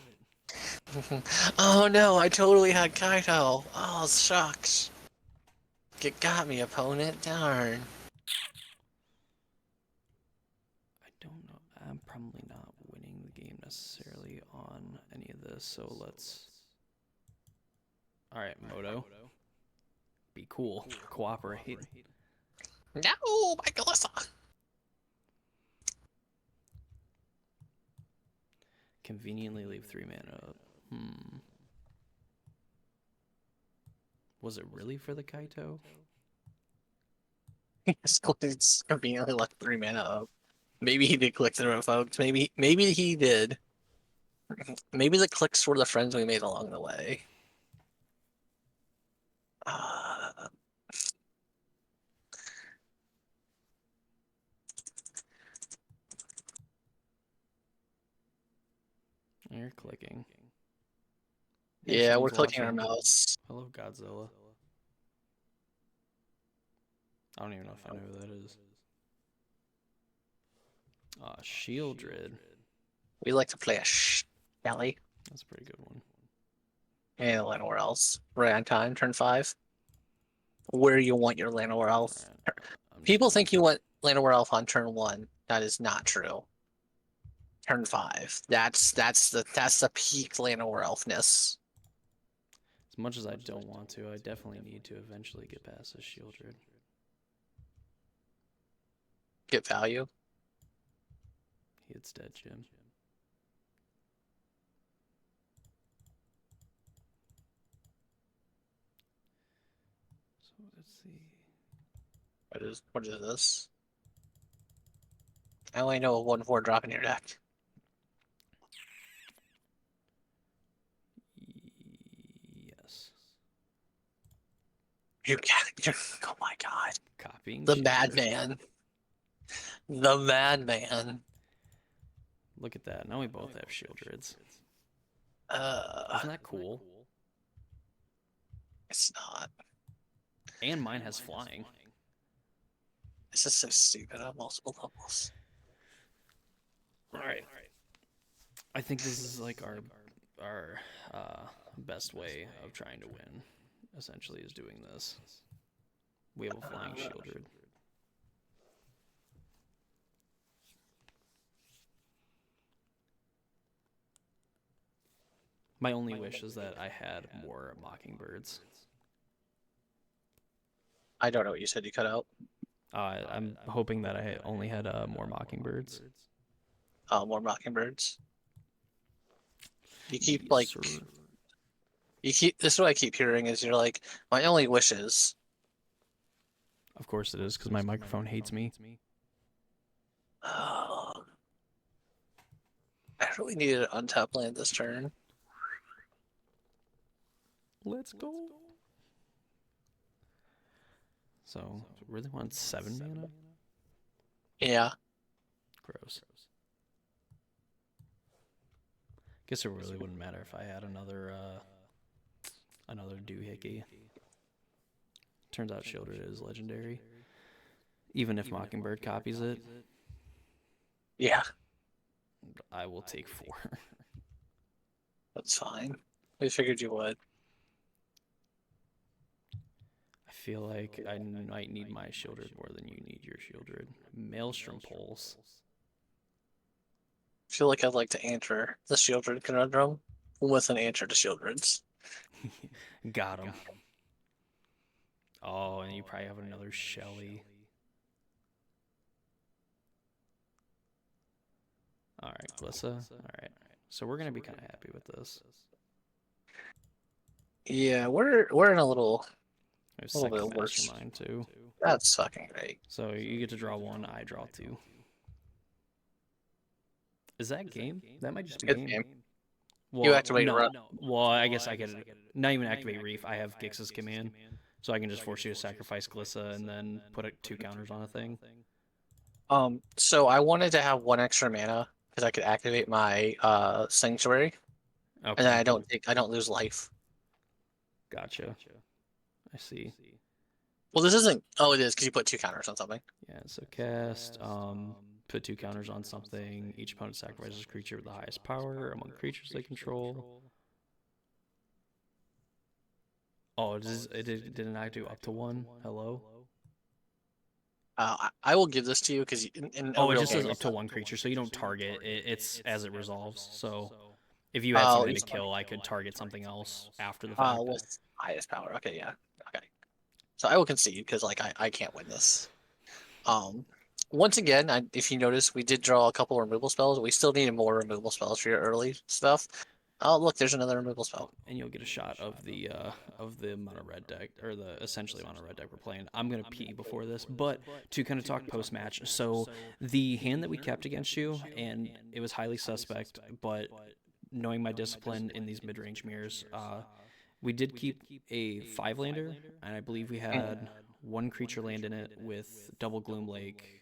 Oh no, I totally had Kaido. Oh, shucks. You got me, opponent. Darn. I don't know. I'm probably not winning the game necessarily on any of this, so let's... Alright, Moto. Be cool. Cooperate. No, my Galissa. Conveniently leave 3 mana up. Was it really for the Kaito? It's conveniently left 3 mana up. Maybe he did click through it, folks. Maybe he did. Maybe the clicks were the friends we made along the way. You're clicking. Yeah, we're someone's clicking our watching. mouse. Hello, Godzilla. I don't even know if I know who that is. Shieldred. We like to play a Shelly. That's a pretty good one. And Llanowar Elves. Right on time, turn 5. Where you want your Llanowar Elf. Right. People think you want Llanowar Elf on turn 1. That is not true. Turn 5. That's the peak Llanowar Elfness. As much as I don't want to, I definitely need to eventually get past this Shieldred. Get value. It's dead, Jim. So let's see. What is this? I only know a 1/4 drop in your deck. Yes. Oh my god. Copying The Shieldred. madman. The madman. Look at that. Now we both have Shieldreds. Uh, Isn't that cool? It's not. And mine has flying. This is so stupid on multiple levels. Alright. I think this is like our best way of trying to win, essentially, is doing this. We have a flying Shieldred. My only wish is that I had more Mockingbirds. I don't know what you said. You cut out. I'm hoping that I only had more Mockingbirds. More Mockingbirds. You keep Yes, like sir. you keep. This is what I keep hearing is you're like my only wishes. Of course it is, because my microphone hates me. Oh, I really needed an untap land this turn. Let's go. So, really want 7 mana? Yeah. Gross. Guess it really wouldn't matter if I had another doohickey. Turns out Shieldred is legendary. Even if Mockingbird copies it, Yeah. I will take 4. That's fine. We figured you would. I feel like I might need my Shieldred more than you need your Shieldred. Maelstrom Pulse. I feel like I'd like to answer the Shieldred conundrum with an answer to Shieldred's. Got him. Oh, and you probably have another Shelly. Alright, Glissa. Alright. So we're going to be kind of happy with this. Yeah, we're in a little Second bit worse. Mastermind, too. That's fucking great. So you get to draw 1, I draw 2. Is that game? That might just be Good game. game. Well, You activate no. Rep. Well, I guess I could not even activate Reef. I have Gix's command, so I can just force you to sacrifice Glissa and then put 2 counters on a thing. So I wanted to have 1 extra mana because I could activate my Sanctuary, and then Okay, I don't lose life. gotcha. I see. Well, this isn't. Oh, it is because you put 2 counters on something. Yeah, so cast. Put 2 counters on something. Each opponent sacrifices a creature with the highest power among creatures they control. Oh, didn't I do up to 1? Hello. I will give this to you because in a Oh, it real just game, says up to 1 creature, so you don't target. It's as it resolves. So if you had oh, something to kill, I could target something else after the uh, fact. with highest power. Okay, yeah. Okay. So I will concede because like I can't win this. Um, Once again, if you notice, we did draw a couple removal spells. We still needed more removal spells for your early stuff. Oh, look, there's another removal spell. And you'll get a shot of the mono red deck, or the essentially mono red deck we're playing. I'm gonna pee before this, but to kind of talk post match. So the hand that we kept against you, and it was highly suspect, but knowing my discipline in these mid range mirrors, we did keep a 5-lander, and I believe we had 1 creature land in it with double Gloom Lake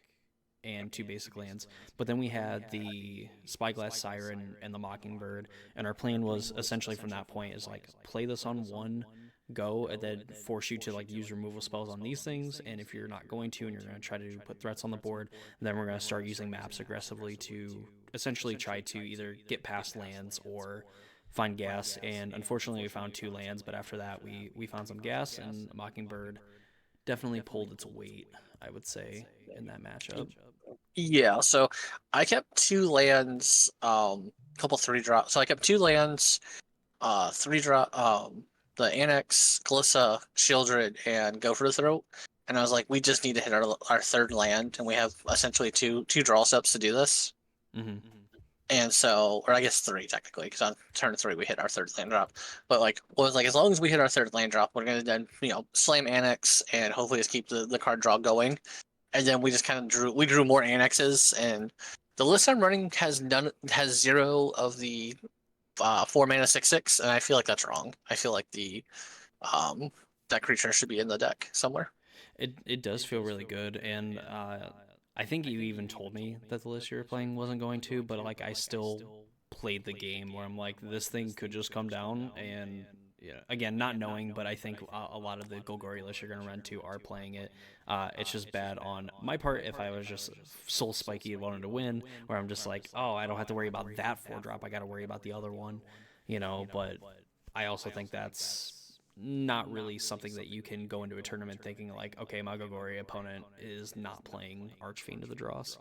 and 2 basic lands. But then we had the Spyglass Siren and the Mockingbird, and our plan was essentially from that point is like play this on 1 go and then force you to like use removal spells on these things, and if you're not going to and you're going to try to put threats on the board, then we're going to start using maps aggressively to essentially try to either get past lands or find gas. And unfortunately we found 2 lands, but after that we found some gas, and Mockingbird definitely pulled its weight, I would say, in that matchup. Yeah, so I kept 2 lands, couple 3-drop. So I kept 2 lands, 3-drop, the Annex, Glissa, Shieldred, and Go for the Throat. And I was like, we just need to hit our 3rd land, and we have essentially two draw steps to do this. Mm-hmm. And so, or I guess 3 technically, because on turn 3 we hit our 3rd land drop. But like, was like, as long as we hit our 3rd land drop, we're gonna then slam Annex and hopefully just keep the card draw going. And then we just kind of drew more annexes, and the list I'm running has 0 of the 4 mana 6/6, and I feel like that's wrong. I feel like the that creature should be in the deck somewhere. It does feel really good, and I think you even told me that the list you were playing wasn't going to, but like I still played the game where I'm like, this thing could just come down, and yeah, again, not knowing, but I think a lot of the Golgari lists you're gonna run to are playing it. It's just bad on my part if I was just soul spiky and wanted to win, where I'm just like, oh, I don't have to worry about that 4-drop, I got to worry about the other one, But I also think that's not really something that you can go into a tournament thinking like, okay, my Golgari opponent is not playing Archfiend of the Dross.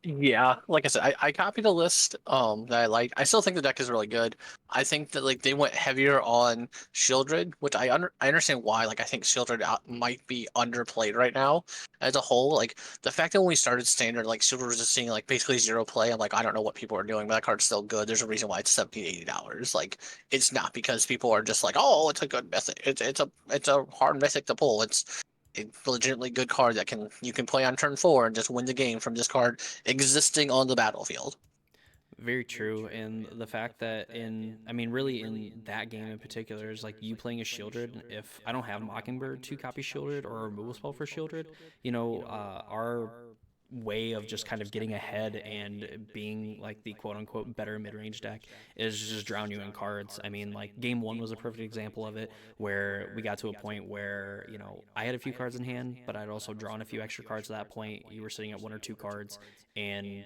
Yeah, like I said, I copied a list that I like. I still think the deck is really good. I think that like they went heavier on Shieldred, which I understand why. Like I think Shieldred might be underplayed right now as a whole. Like the fact that when we started standard, like Shieldred was just seeing like basically zero play. I'm like, I don't know what people are doing, but that card's still good. There's a reason why it's 70 $80. Like it's not because people are just like, oh, it's a good mythic. It's a hard mythic to pull. It's a legitimately good card that you can play on turn 4 and just win the game from this card existing on the battlefield. Very true, and the fact that I mean, really in that game in particular, is like you playing a Shieldred. If I don't have Mockingbird to copy Shieldred or a removal spell for Shieldred, our way of just kind of getting ahead and being like the quote unquote better mid range deck is just drown you in cards. I mean, like game one was a perfect example of it, where we got to a point where I had a few cards in hand, but I'd also drawn a few extra cards at that point. You were sitting at one or two cards, and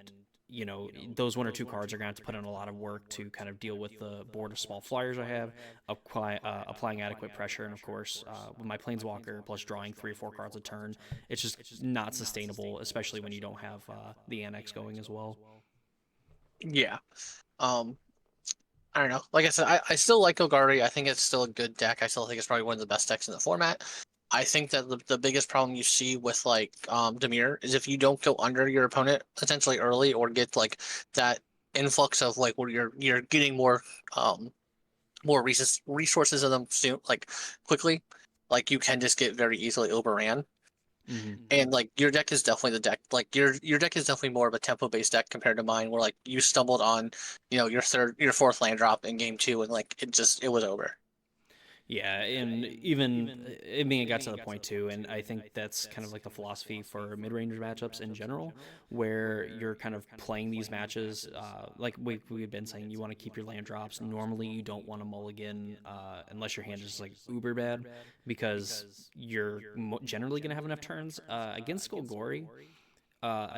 those one or two cards are going to have to put in a lot of work to kind of deal with the board of small flyers I have, applying adequate pressure, and of course, with my Planeswalker plus drawing 3 or 4 cards a turn, it's just not sustainable, especially when you don't have the annex going as well. Yeah. Um, I don't know. Like I said, I still like Golgari. I think it's still a good deck. I still think it's probably one of the best decks in the format. I think that the biggest problem you see with like Dimir is if you don't go under your opponent potentially early or get like that influx of like where you're getting more resources of them soon like quickly, like you can just get very easily overran. Mm-hmm. And like your deck is definitely the deck. Like your deck is definitely more of a tempo based deck compared to mine, where like you stumbled on, your fourth land drop in game two, and like it was over. Yeah, and even I mean, it got to the point too, and I think that's kind of like the philosophy for mid-range matchups in general, where you're kind of playing these matches. Like we've been saying, you want to keep your land drops. Normally, you don't want to mulligan unless your hand is like uber bad, because you're generally going to have enough turns. Against Golgori,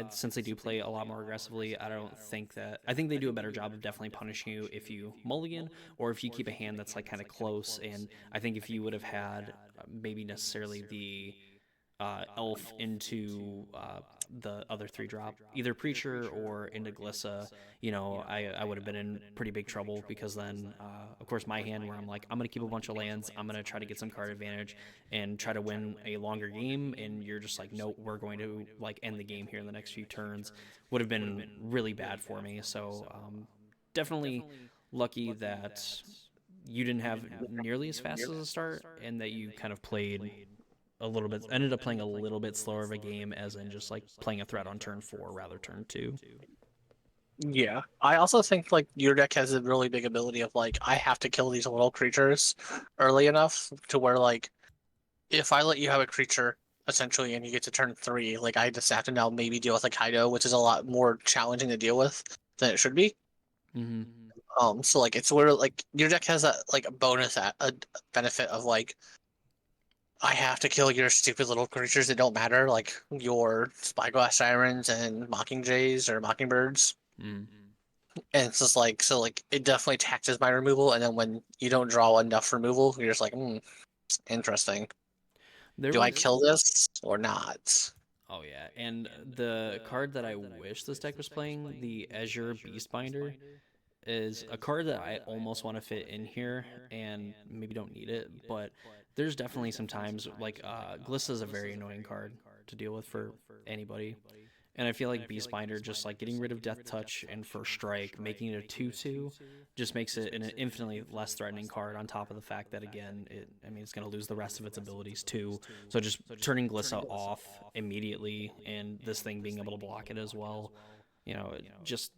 since they do play a lot more aggressively, I don't think that. I think they do a better job of definitely punishing you if you mulligan or if you keep a hand that's like kind of close. And I think if you would have had maybe necessarily the elf into the other 3 drop, either Preacher or into Glissa, I would have been in pretty big trouble, because then, of course, my hand where I'm like, I'm going to keep a bunch of lands, I'm going to try to get some card advantage and try to win a longer game. And you're just like, nope, we're going to like end the game here in the next few turns, would have been really bad for me. So definitely lucky that you didn't have nearly as fast as a start, and that you kind of played a little bit, ended up playing a little bit slower of a game, as in just like playing a threat on turn 4 rather turn 2. Yeah, I also think like your deck has a really big ability of like I have to kill these little creatures early enough to where like if I let you have a creature essentially and you get to turn 3, like I just have to now maybe deal with like Kaido, which is a lot more challenging to deal with than it should be. Mm-hmm. So like it's where like your deck has a bonus a benefit of like I have to kill your stupid little creatures that don't matter, like your Spyglass Sirens and Mockingjays or Mockingbirds. Mm. And it's just like so like it definitely taxes my removal, and then when you don't draw enough removal, you're just like, interesting. There Do I was kill this or not? Oh yeah, and the card that I wish this deck was playing, the Azure Beastbinder, is a card that I almost want to fit in here, and maybe don't need it, but there's definitely some times like Glissa is a very annoying card to deal with for anybody. And I feel like Beastbinder, just like getting rid of Death Touch and First Strike, making it a 2/2, just makes it an infinitely less threatening card, on top of the fact that, again, I mean, it's going to lose the rest of its abilities too. So just turning Glissa off immediately, and this thing being able to block it as well, just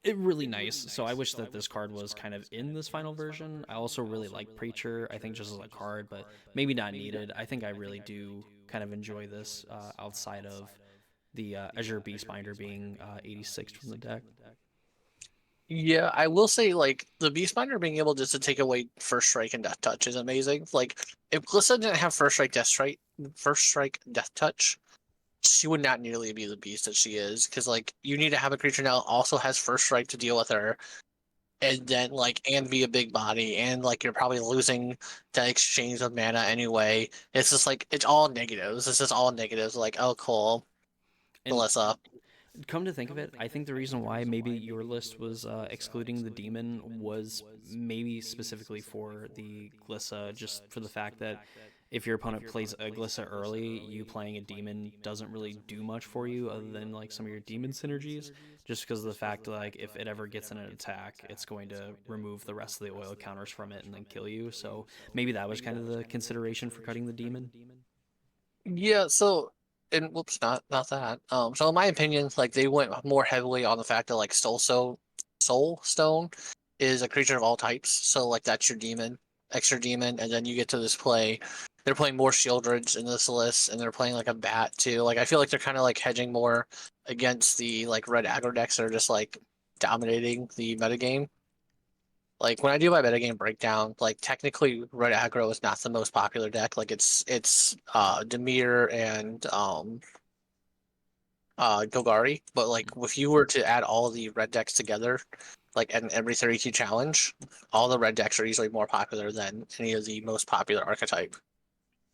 it really nice. So I wish that this card was kind of in this final version. I also really like Preacher, I think, just as a card, but maybe not needed. I think I really do kind of enjoy this outside of the Azure Beastbinder being 86 from the deck. Yeah, I will say like the Beastbinder being able just to take away First Strike and Death Touch is amazing. Like if Glissa didn't have First Strike, Death Touch, she would not nearly be the beast that she is. Because like you need to have a creature now also has First Strike to deal with her, and then like and be a big body, and like you're probably losing that exchange of mana anyway. It's just like it's all negatives. It's just all negatives. Like oh cool, And Glissa. Come to think of it, I think the reason why maybe your list was excluding the demon was maybe specifically for the Glissa, just for the fact that if your opponent plays a Glissa early, you playing a demon doesn't really do much for you other than like some of your demon synergies. Just because of the fact that, like, if it ever gets in an attack, it's going to remove the rest of the oil counters from it and then kill you. So maybe that was kind of the consideration for cutting the demon. Yeah, so and whoops, not that. So in my opinion, like they went more heavily on the fact that like Soul Stone is a creature of all types. So like that's your demon, extra demon, and then you get to this play. They're playing more Shieldredge in this list, and they're playing like a bat too. Like I feel like they're kind of like hedging more against the like red aggro decks that are just like dominating the metagame. Like when I do my metagame breakdown, like technically red aggro is not the most popular deck. Like it's Dimir and Golgari. But like if you were to add all the red decks together, like in every 32 challenge, all the red decks are usually more popular than any of the most popular archetype.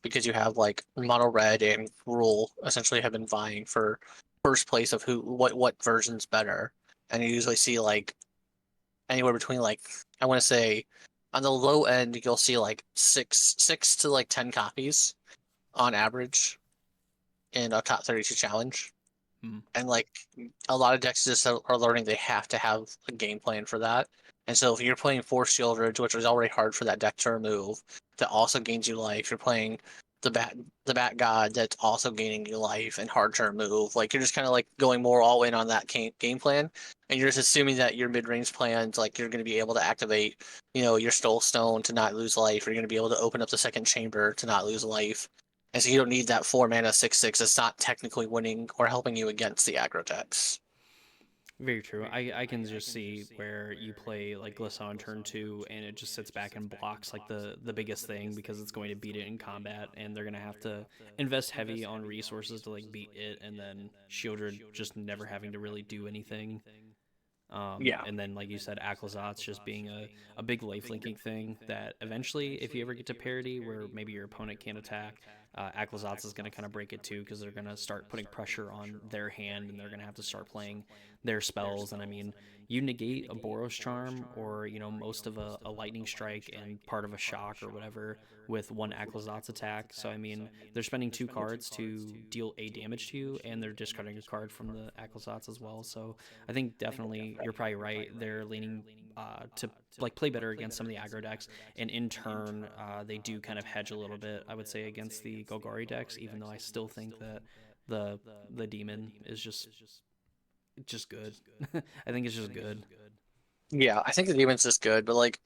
Because you have like mono red and rule essentially have been vying for first place of who what version's better. And you usually see like anywhere between like I want to say on the low end you'll see like six to like 10 copies on average in a top 32 challenge. Hmm. And like a lot of decks just are learning they have to have a game plan for that. And so if you're playing Force Shieldred, which is already hard for that deck to remove, that also gains you life. You're playing the bat the Bat God that's also gaining you life and hard to remove. Like you're just kind of like going more all in on that game plan, and you're just assuming that your mid range plans, like you're going to be able to activate, your Stole Stone to not lose life. Or you're going to be able to open up the second chamber to not lose life. And so you don't need that 4 mana 6/6. It's not technically winning or helping you against the aggro decks. Very true. I can just see where you play like Glissa on turn two and it just sits back and blocks like the biggest thing because it's going to beat it in combat and they're gonna have to invest heavy on resources to like beat it and then Shieldred just never having to really do anything. Yeah. And then, like you said, Aclazotz just being a big life linking thing that eventually, if you ever get to parity where maybe your opponent can't attack, Aclazotz is going to kind of break it too because they're going to start putting pressure on their hand and they're going to have to start playing their spells. And I mean, you negate a Boros Charm or, most of a Lightning Strike and part of a Shock or whatever with one Aclazotz attack. So, I mean, they're spending 2 cards to deal a damage to you and they're discarding a card from the Aclazotz as well. So, I think definitely you're probably right. They're leaning to like play better against some of the aggro decks, and in turn, they do kind of hedge a little bit. I would say against the Golgari decks, even though I still think that the the demon is just good. I think it's just good. Yeah, I think the demon's just good, but like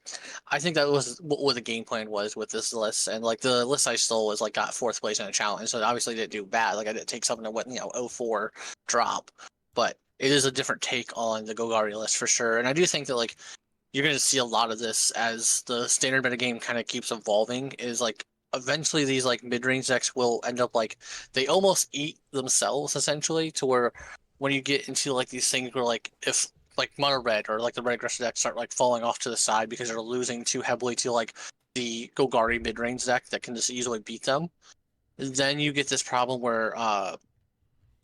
I think that was what the game plan was with this list. And like the list I stole was like got fourth place in a challenge, so it obviously didn't do bad. Like I didn't take something that went, 04 drop. But it is a different take on the Golgari list for sure. And I do think that like you're gonna see a lot of this as the standard metagame kind of keeps evolving, is like eventually these like mid-range decks will end up like they almost eat themselves essentially to where when you get into like these things where like if like mono red or like the red aggressive decks start like falling off to the side because they're losing too heavily to like the Golgari mid-range deck that can just easily beat them, then you get this problem where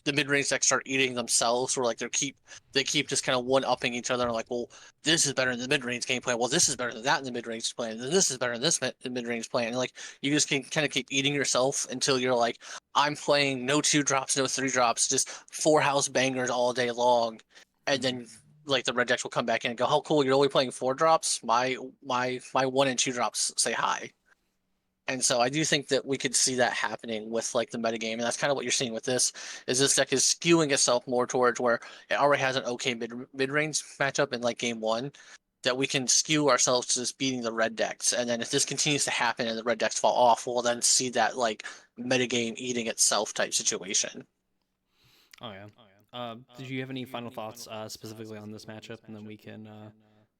the mid range decks start eating themselves, or like they keep just kind of one upping each other. And like, well, this is better in the mid range gameplay. Well, this is better than that in the mid range play, and then this is better in this mid range play. And like, you just can kind of keep eating yourself until you're like, I'm playing no 2 drops, no 3 drops, just 4 house bangers all day long, and Mm-hmm. then like the red decks will come back in and go, how cool, you're only playing 4 drops. My 1 and 2 drops say hi. And so I do think that we could see that happening with like the metagame, and that's kind of what you're seeing with this. Is this deck is skewing itself more towards where it already has an okay mid range matchup in like game one, that we can skew ourselves to just beating the red decks, and then if this continues to happen and the red decks fall off, we'll then see that like metagame eating itself type situation. Oh yeah. Did you have any final thoughts specifically on this matchup, and then we can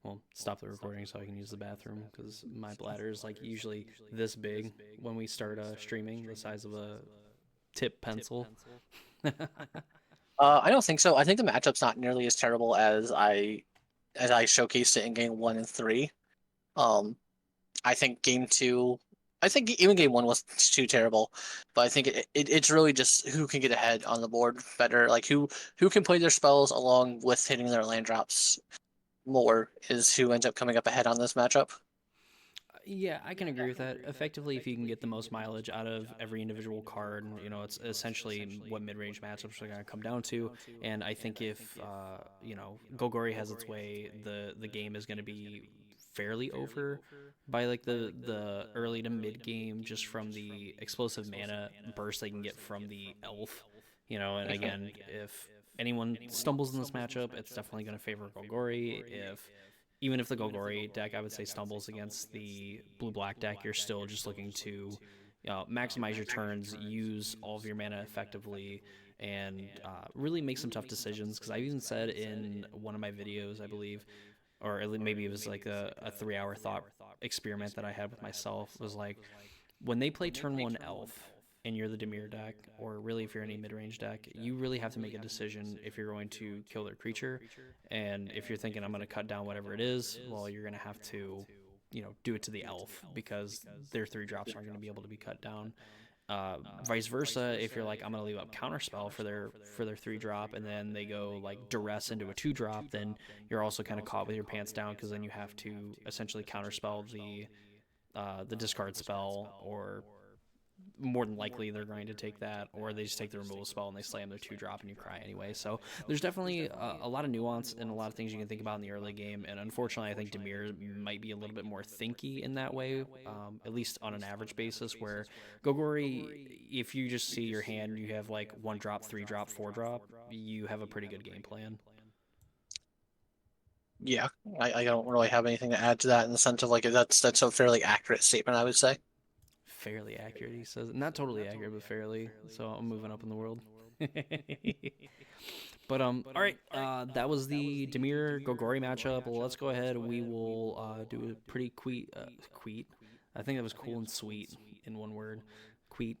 well stop the recording so I can use the bathroom because my bladder is like usually this big when we start streaming, the size of a tip pencil. I don't think so. I think the matchup's not nearly as terrible as I showcased it in game one and three. Um, I think game two, I think even game one wasn't too terrible, but I think it's really just who can get ahead on the board better. Like who can play their spells along with hitting their land drops more is who ends up coming up ahead on this matchup. Yeah, I can agree with that. Effectively, if you can get the most mileage out of every individual card, it's essentially what mid-range matchups are going to come down to. And I think if Golgari has its way, the game is going to be fairly over by like the early to mid game, just from the explosive mana burst they can get from the elf. And again, if anyone stumbles in this matchup, it's definitely going to favor Golgari. Even if the Golgari deck, I would say, stumbles against the blue-black deck, you're still just looking to maximize your turns, use all of your mana effectively, and really make some tough decisions. Because I even said in one of my videos, I believe, or at least maybe it was like a 3-hour thought experiment that I had with myself, was like, when they play turn 1 elf, and you're the Dimir deck, or really if you're any mid-range deck, you really have to make a decision if you're going to kill their creature. And if you're thinking I'm going to cut down whatever it is, well, you're going to have to, do it to the elf, because their 3 drops aren't going to be able to be cut down. Vice versa, if you're like, I'm going to leave up counterspell for their 3-drop, and then they go like duress into a 2-drop, then you're also kind of caught with your pants down, because then you have to essentially counterspell the discard spell, or more than likely they're going to take that, or they just take the removal spell and they slam their 2-drop and you cry anyway. So there's definitely a lot of nuance and a lot of things you can think about in the early game, and unfortunately I think Dimir might be a little bit more thinky in that way, at least on an average basis, where Golgari, if you just see your hand, you have like 1-drop, 3-drop, 4-drop, you have a pretty good game plan. Yeah, I don't really have anything to add to that in the sense of like that's a fairly accurate statement, I would say. Fairly accurate, he says. Not totally accurate, but fairly. So I'm moving up in the world. But all right. That was the Dimir Golgari matchup. Well, let's go ahead. We will do a pretty queet. I think that was cool and sweet in one word. Queet.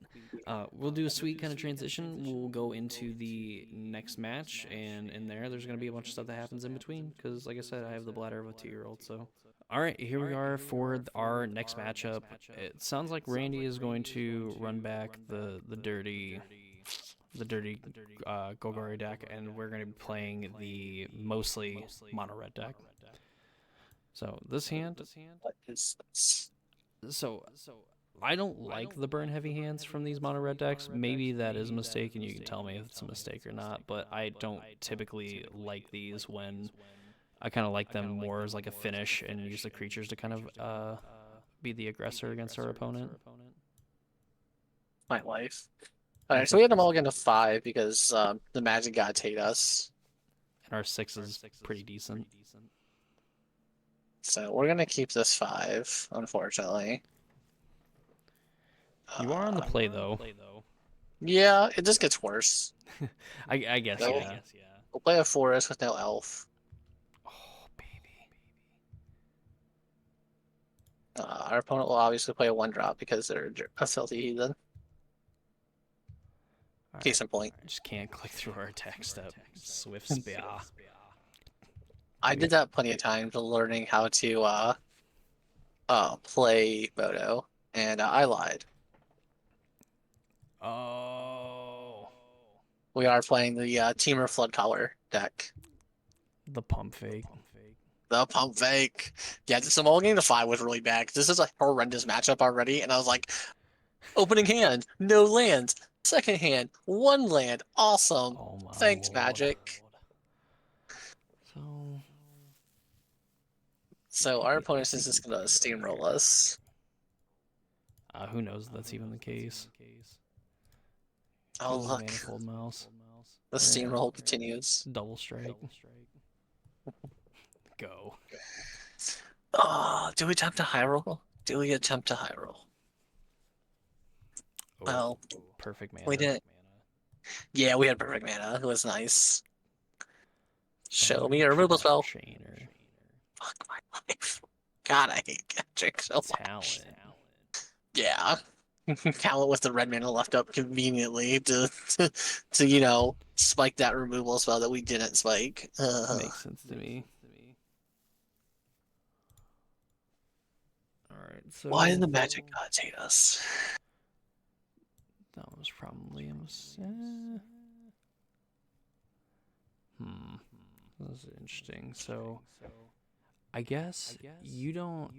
We'll do a sweet kind of transition. We'll go into the next match, and in there's going to be a bunch of stuff that happens in between, because, like I said, I have the bladder of a 2-year-old. So, all right, here we are for our next matchup. It sounds like Randy is going to run back the dirty Golgari deck, and we're going to be playing the mostly mono red deck. So this hand, so I don't like the burn heavy hands from these mono red decks. Maybe that is a mistake, and you can tell me if it's a mistake or not. But I don't typically like these when I kind of like them more as like a finish and use the creatures to kind of be the aggressor against our opponent. My life. All right, so we had them all get to 5 because the Magic gods hate us. And our 6 is pretty decent. So we're gonna keep this 5, unfortunately. You are on the play though. Yeah, it just gets worse. I guess, So, yeah. We'll play a forest with no elf. Oh, baby. Our opponent will obviously play a 1-drop because they're a filthy heathen. Case in point. I just can't click through our attack step. Swift Spear. I did that plenty of times learning how to play Moto, and I lied. Oh. We are playing the Teamer Flood Collar deck. The pump fake. The pump fake. Yeah, this whole game to 5 was really bad. This is a horrendous matchup already, and I was like, opening hand, no lands. Second hand, 1 land. Awesome. Oh my Thanks, Lord. Magic. So our opponent is just gonna steamroll us. Who knows if that's even the case. Oh, look. Manifold Mouse. The steamroll continues. Double strike. Go. Oh, do we attempt a high roll? Do we attempt a high roll? Oh, well, perfect mana. We didn't. Yeah, we had perfect mana. It was nice. Show me a removal spell. Chainer. Fuck my life. God, I hate Gadget so much. Talent. Yeah. Talent with the red mana left up conveniently to spike that removal spell that we didn't spike. Makes sense to me. right, so Why did the magic gods hate us? that was probably This is interesting. So I guess you don't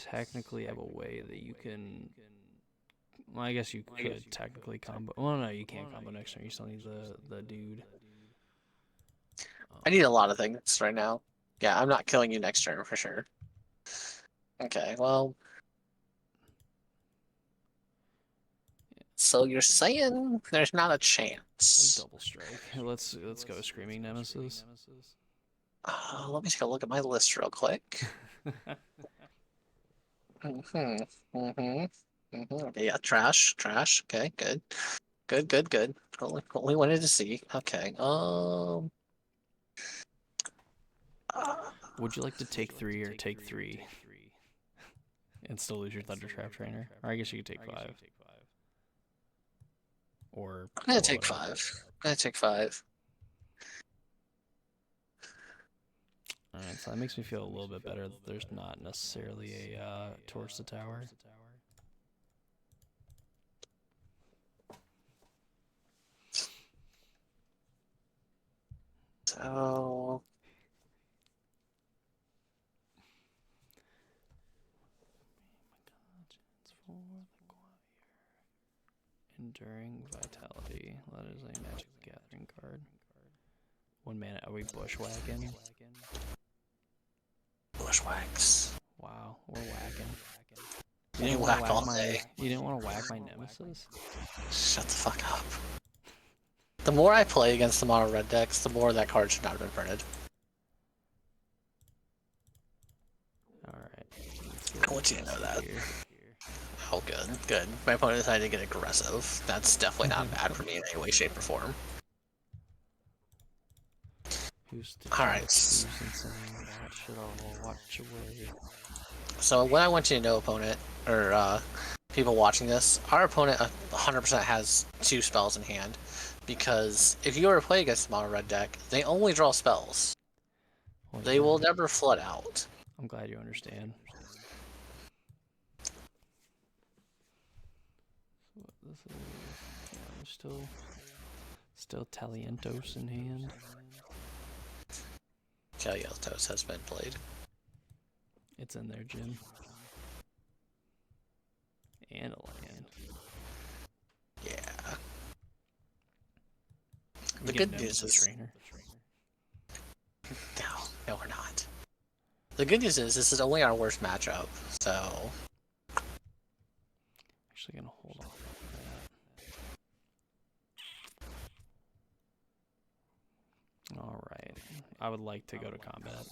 technically have a way that you can. Well, I guess you could technically combo. Well, no, you can't combo next turn. You still need the dude. I need a lot of things right now. Yeah, I'm not killing you next turn for sure. Okay, well. So you're saying there's not a chance? Double strike. Let's go Screaming Nemesis. Let me take a look at my list real quick. Okay, yeah, trash. Okay, good. Only wanted to see. Okay. Would you like to take 3 or take 3 and still lose your Thundertrap trainer? Or I guess you could take 5. Or I'm gonna blow take it up. 5. I'm gonna take 5. Alright, so that makes me feel a little bit better that there's not necessarily a towards the tower. So Enduring Vitality. That is a Magic the Gathering card. 1 mana. Are we bushwhacking? bushwhacks. Wow, we're whacking. You whack all day. You didn't want to whack my Nemesis? Shut the fuck up. The more I play against the mono red decks, the more that card should not have been printed. Alright. I want you to know that. Oh, good. My opponent decided to get aggressive. That's definitely not bad for me in any way, shape, or form. Alright. So what I want you to know, opponent, or people watching this, our opponent 100% has 2 spells in hand. Because if you were to play against the mono red deck, they only draw spells. Well, they will never flood out. I'm glad you understand. This is, yeah, still Talientos in hand. Talientos has been played. It's in there, Jim. And a land. Yeah. The good news is... No, we're not. The good news is this is only our worst matchup, so... Actually gonna hold off on that. Alright. I would like to go to combat.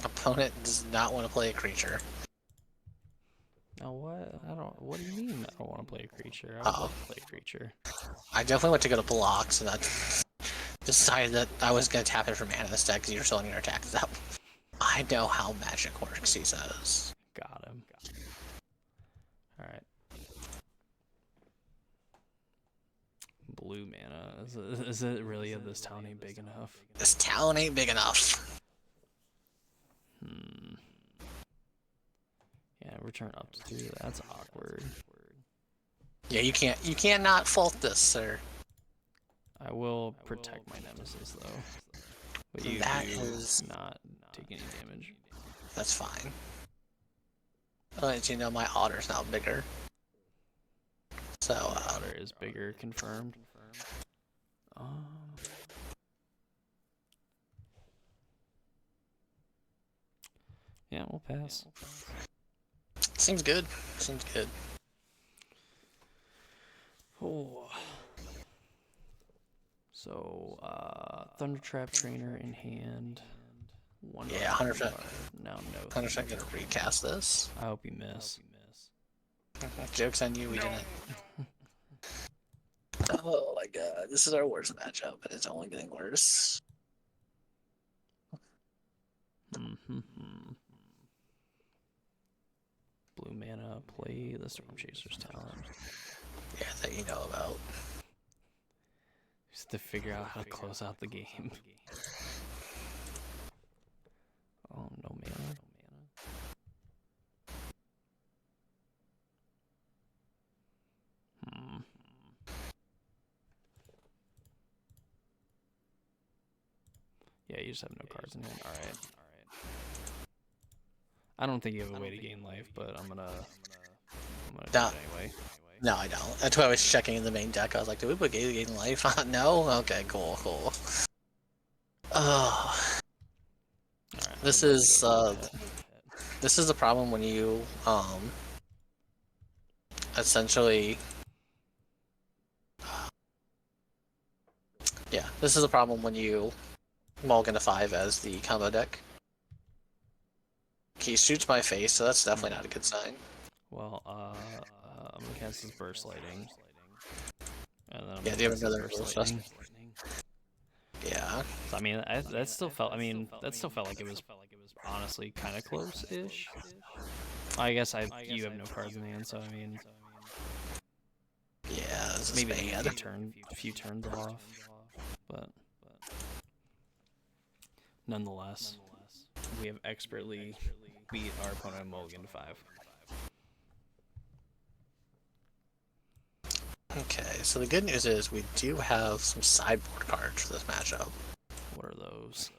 Opponent does not want to play a creature. Now what? What do you mean I don't want to play a creature? I would love to play a creature. I definitely went to go to block, so that decided that I was going to tap it for mana this deck because you're selling your attacks up. I know how magic works, he says. Got him. Alright. Blue mana. Is it really this town ain't big enough? This town ain't big enough. Yeah, return up to 2. That's awkward. Yeah, you cannot fault this, sir. I will protect my Nemesis though. But you is not take any damage. That's fine. I'll let you know my otter's now bigger. So otter is bigger, confirmed. Yeah, we'll pass. Seems good. Oh. So, Thundertrap trainer in hand. Yeah, 100%. Now no. 100% gonna recast this. I hope you miss. Joke's on you, we didn't. Oh my god, this is our worst matchup, and it's only getting worse. Blue mana, play the Storm Chaser's Talon. Yeah, that you know about. Just to figure out how to close out the game. Oh, no mana. Yeah, you just have no cards in hand. All right. I don't think you have a way to gain life, but I'm gonna do Nah, it anyway. no, I don't. That's why I was checking in the main deck. I was like, do we put gain life? No? Okay, cool. Oh, All right, this I'm about to is go to bed. this is the problem when you essentially, yeah, this is a problem when you mulligan a 5 as the combo deck. He shoots my face, so that's definitely not a good sign. Well, I'm gonna cast this burst lightning, and then I'm Yeah, gonna do you have cast this another burst Duelist lightning. Yeah. So I mean, that still felt. I mean, that still felt like it was honestly kind of close-ish. I guess you have no cards in hand, so I mean, Yeah, this is maybe like bad. a few turns off, but nonetheless, we have expertly beat our opponent mulligan to 5. Okay, so the good news is we do have some sideboard cards for this matchup. What are those?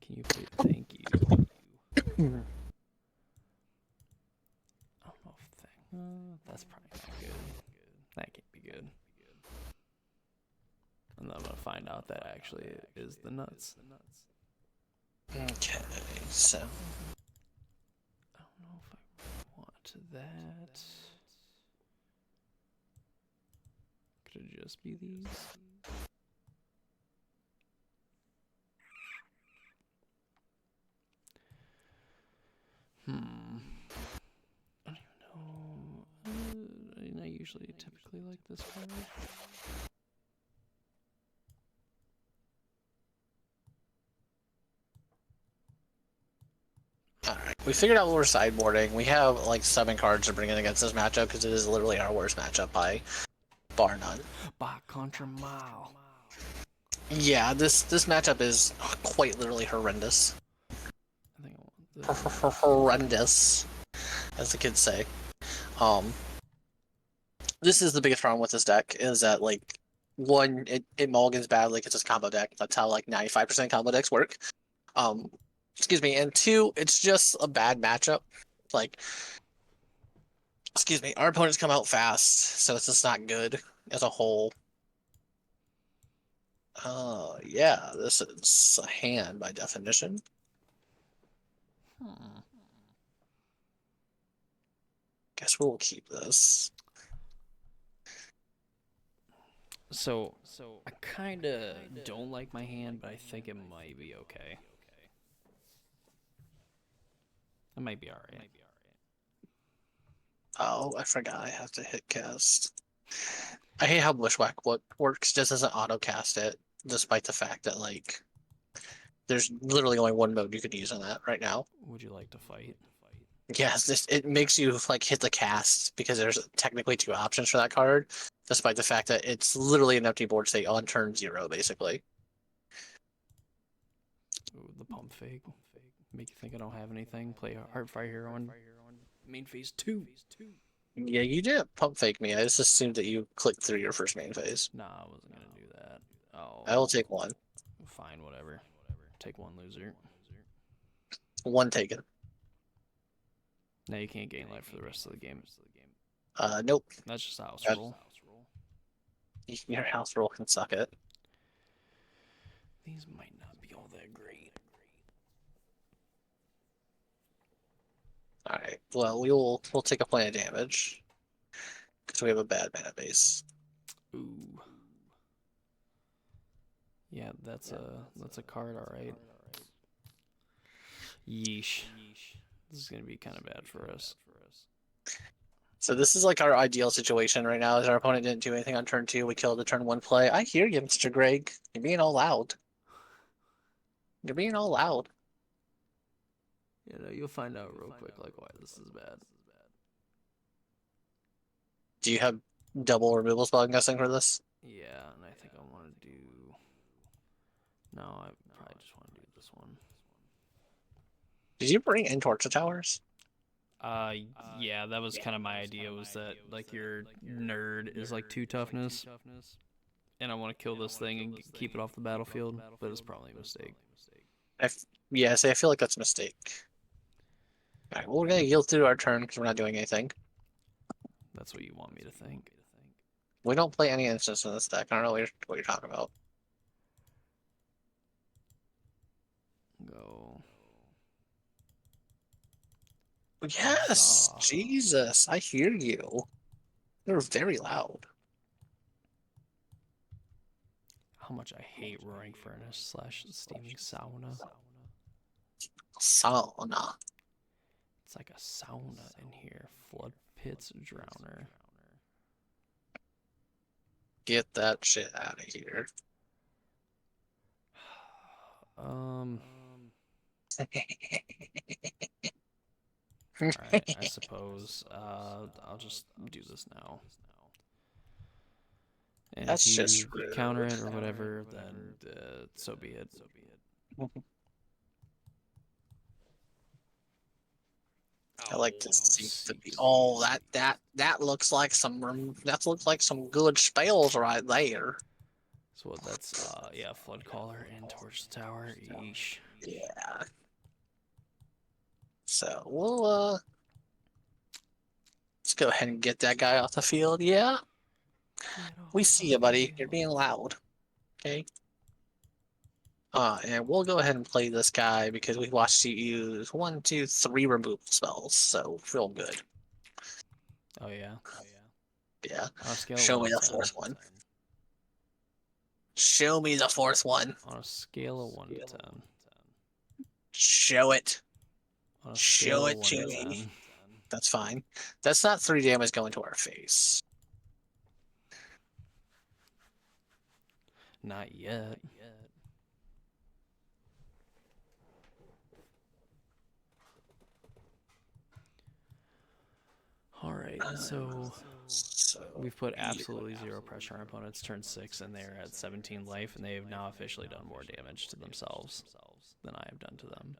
Can you please? Thank you. I don't know if that's probably not good. That can't be good. And then I'm gonna find out that actually is the nuts. Okay, so I don't know if I want that. Could it just be these? I don't even know. I usually typically like this card. alright, we figured out what we're sideboarding. We have like 7 cards to bring in against this matchup because it is literally our worst matchup by bar none. By contra mile. Yeah, this matchup is quite literally horrendous. I think I want this. Horrendous, as the kids say. This is the biggest problem with this deck is that like one, it mulligans badly because it's combo deck. That's how like 95% combo decks work. Um, excuse me, and 2, it's just a bad matchup. Like, excuse me, our opponents come out fast, so it's just not good as a whole. Yeah, this is a hand by definition. Guess we'll keep this. So I kind of don't like my hand, but I think it might be okay. It might be alright. Oh, I forgot I have to hit cast. I hate how Bushwhack works just doesn't auto cast it, despite the fact that like there's literally only one mode you could use on that right now. Would you like to fight? Yes, it makes you like hit the cast because there's technically 2 options for that card, despite the fact that it's literally an empty board state on turn 0, basically. Ooh, the pump fake. Make you think I don't have anything. Play Heartfire Hero on main phase 2. Yeah, you did pump fake me. I just assumed that you clicked through your first main phase. Nah, I wasn't gonna do that. Oh, I will take 1. fine, whatever. Take 1 loser. 1 taken. Now you can't gain life for the rest of the game. Nope. That's just a house That- rule. Your house roll can suck it. These might not be all that great. Alright, well, we'll take a point of damage. Because we have a bad mana base. Ooh. Yeah, that's a card, alright. Yeesh. This is gonna be kind of bad for us. So this is like our ideal situation right now, is our opponent didn't do anything on turn 2, we killed the turn 1 play. I hear you, Mr. Greg. You're being all loud. You're being all loud. You know, you'll find out real quick like why this is bad. Do you have double removal spell, I'm guessing, for this? Yeah, and I think I want to do. No, I probably just want to do this one. Did you bring in Torture Towers? Yeah, that was kind of my idea. Was that like your nerd is like 2 toughness, and I want to kill this thing and keep it off the battlefield, but it's probably a mistake. Yeah, see, I feel like that's a mistake. All right, well, we're gonna yield through our turn because we're not doing anything. That's what you want me to think. We don't play any instants in this deck. I don't know what you're talking about. Go. Yes, Huzzah. Jesus, I hear you. You're very loud. How much I hate Roaring Furnace / Steaming Sauna. Sauna. It's like a sauna in here. Flood Pits Drowner. Get that shit out of here. Alright, I suppose. I'll just do this now. And That's if just you rude. counter it or whatever, then so be it. I like to see the see. oh that looks like some good spells right there. So what? That's yeah, Flood Caller and Torch the Tower. Yeesh. Yeah. So we'll let's go ahead and get that guy off the field. Yeah, we see you, buddy. You're being loud. Okay. And we'll go ahead and play this guy because we watched you use 1, 2, 3 removal spells, so feel good. Oh yeah. Yeah. On a scale Show of me 1 the to 10. fourth one. Show me the fourth one. On a scale of 1 to 10. Show it. On a Show scale of it 1 to to me. 10. That's fine. That's not 3 damage going to our face. Not yet. Alright, so we've put absolutely 0 pressure on opponents turn 6, and they're at 17 life, and they have now officially done more damage to themselves than I have done to them.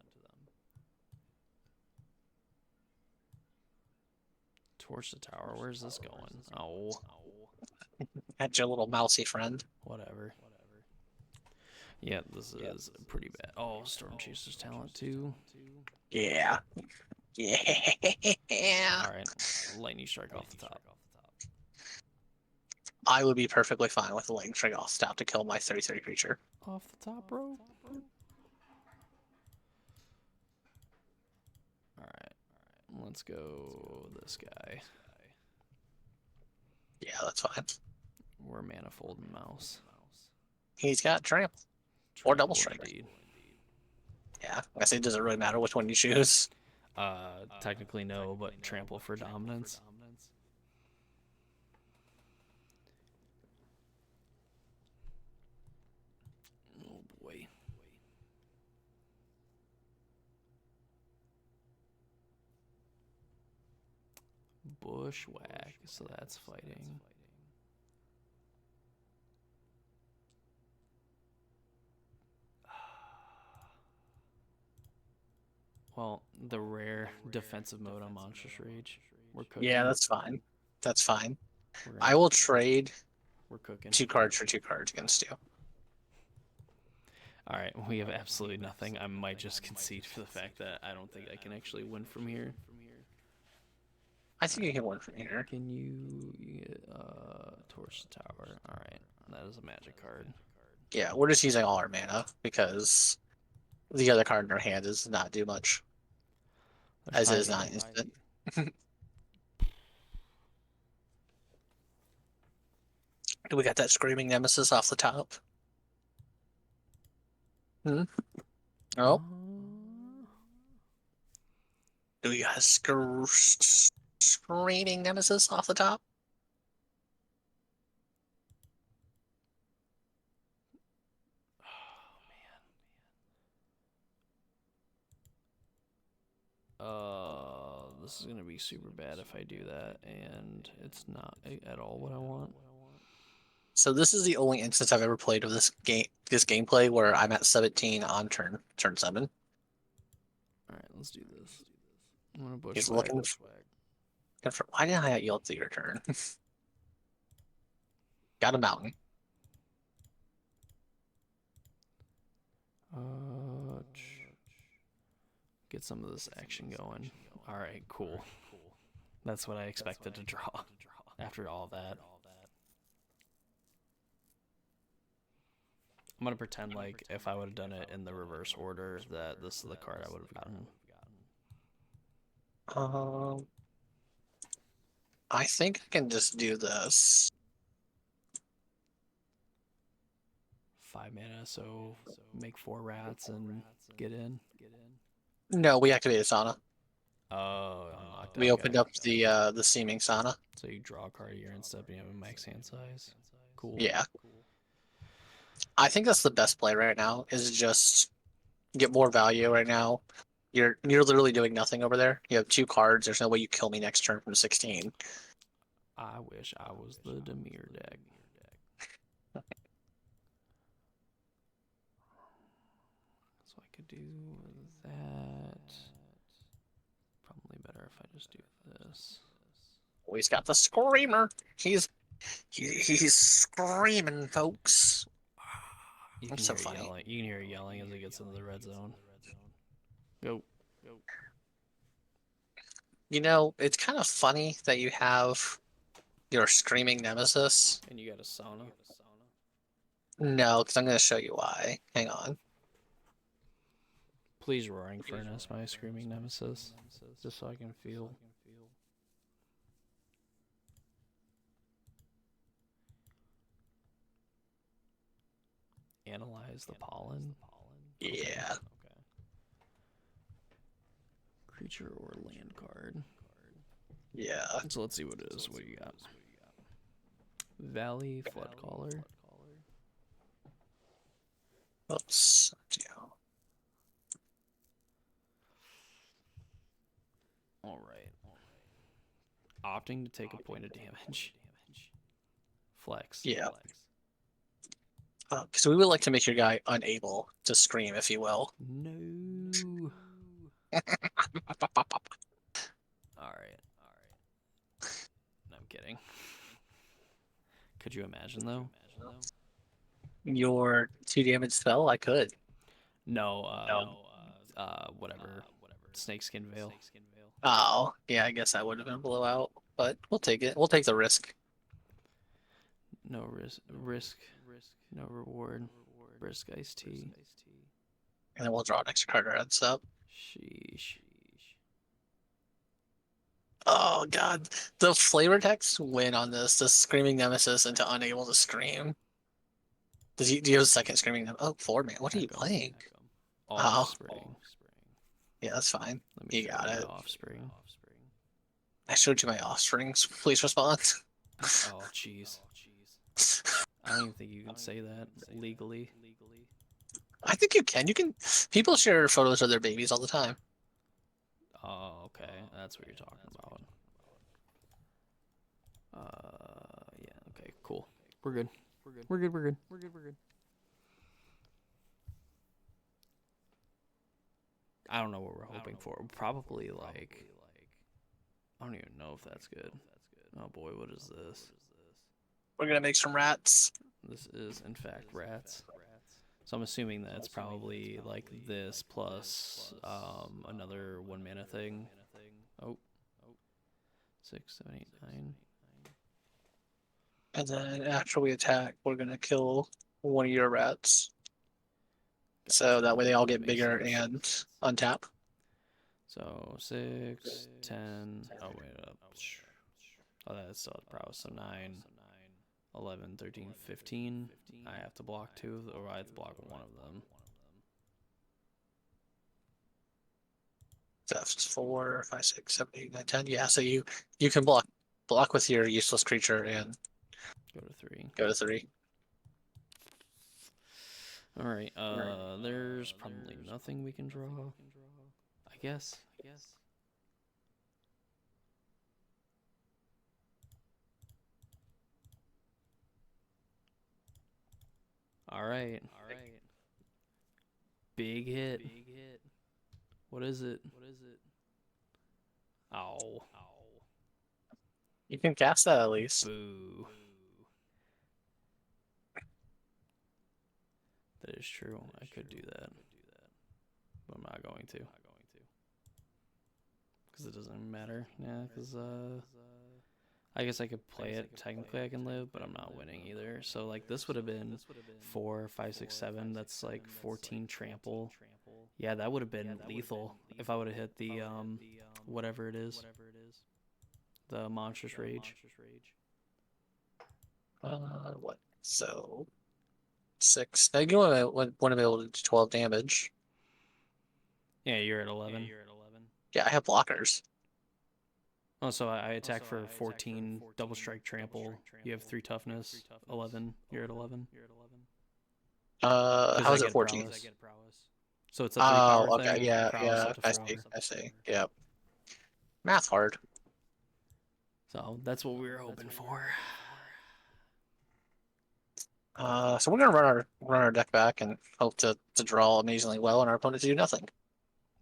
Torch the Tower, where's this going? Oh. At your little mousy friend. Whatever. Yeah, this is pretty bad. Oh, Storm Chaser's talent too. Yeah. Yeah. Alright, lightning strike off the top. I would be perfectly fine with a lightning strike off stop to kill my 33 creature. Off the top rope. Alright, let's go this guy. Yeah, that's fine. We're Manifold and Mouse. He's got trample. Or double strike. Indeed. Yeah, I guess it doesn't really matter which one you choose. Technically no, but trample for dominance. Oh boy. Bushwhack, so that's fighting. Well, the rare defensive mode on Monstrous Rage. We're cooking. Yeah, that's fine. That's fine. We're I will trade We're cooking. 2 cards for 2 cards against you. Alright, we have absolutely nothing. I might just concede for the fact that I don't think I can actually win from here. I think you can win from here. Can you get, Torch the Tower? Alright, that is a magic card. Yeah, we're just using all our mana because the other card in our hand does not do much. As it is not instant. We got that Screaming Nemesis off the top. Oh. Do we got a Screaming Nemesis off the top? This is gonna be super bad if I do that, and it's not at all what I want. So this is the only instance I've ever played of this gameplay where I'm at 17 on turn 7. Alright, let's do this. I'm gonna bushwhack. He's looking for why didn't I yield to your turn? Got a mountain. Get some of this action going. All right, cool. That's what I expected to draw after all that. I'm gonna pretend like if I would have done it in the reverse order, that this is the card I would have gotten. I think I can just do this. 5 mana, so make 4 rats and get in. No, we activated Sauna. Oh, unlocked. We Okay. opened up the Seeming Sauna. So you draw a card here instead of you have a max hand size. Cool. Yeah. I think that's the best play right now, is just get more value right now. You're literally doing nothing over there. You have 2 cards. There's no way you kill me next turn from 16. I wish I was the Dimir deck. So I could do that. Probably better if I just do this. Oh, he's got the Screamer. He's screaming, folks. You That's can so hear funny. yelling. You can hear yelling as it gets into the red zone. Go. You know, it's kind of funny that you have your Screaming Nemesis. And you got a sauna. No, because I'm going to show you why. Hang on. Please, Roaring Furnace, my screaming nemesis, just so I can feel. Analyze the pollen. Yeah. Okay. Creature or land card. Yeah. So let's see what it is. What do you got? Valley Floodcaller. Oops. Yeah. All right. Opting to take a point of damage. Flex. Yeah. Because we would like to make your guy unable to scream, if you will. No. All right. I'm kidding. Could you imagine though? Your 2 damage spell? I could. No. Whatever. Snakeskin Veil. Oh, yeah, I guess that would have been a blowout, but we'll take it. We'll take the risk. No risk. No reward. Brisk iced tea. And then we'll draw an extra card or heads up. Sheesh. Oh, God. The flavor text win on this. The Screaming Nemesis into unable to scream. Do you have a second Screaming Nemesis? Oh, 4 man. What are you playing? Offspring. Yeah, that's fine. Let me You got it. Offspring. I showed you my offsprings. Please respond. Oh, jeez. I don't even think you can say that legally. I think you can. You can. People share photos of their babies all the time. Oh, okay. That's what you're talking about. Yeah. Okay. Cool. We're good. We're good. I don't know what we're hoping for. Probably like. I don't even know if that's good. Oh boy, what is this? We're gonna make some rats. This is in fact rats. So I'm assuming that it's probably like this plus another 1 mana thing. Oh. 6, 7, 8, 9. And then after we attack, we're gonna kill one of your rats. So that way they all get bigger and untap. So 6, 10. Oh, wait up. Oh, that's still prowess. So 9, 11, 13, 15. I have to block 2, or I have to block 1 of them. That's 4, 5, 6, 7, 8, 9, 10. Yeah, so you can block with your useless creature and Go to 3. go to 3. Alright, there's probably nothing we can draw. I guess. Alright. Big hit. What is it? Ow. You can cast that at least. Boo. That is true. I could do that, but I'm not going to because it doesn't matter. Yeah, because I guess I could play it. Technically, I can live, but I'm not winning either. So like this would have been 4, 5, 6, 7. That's like 14 trample. Yeah, that would have been lethal if I would have hit the whatever it is, the monstrous rage. What? So 6. Now you want to be able to do 12 damage. Yeah, you're at 11. Yeah, I have blockers. Oh, so I attack for 14, double strike trample. You have 3 toughness, 11. You're at 11. Because How I is it get 14? prowess. So it's a 3 Oh, power okay. thing. Yeah, Prowess yeah. up to I 4. see. I see. Yep. Math hard. So that's what we were hoping for. So we're gonna run our deck back and hope to draw amazingly well, and our opponent to do nothing.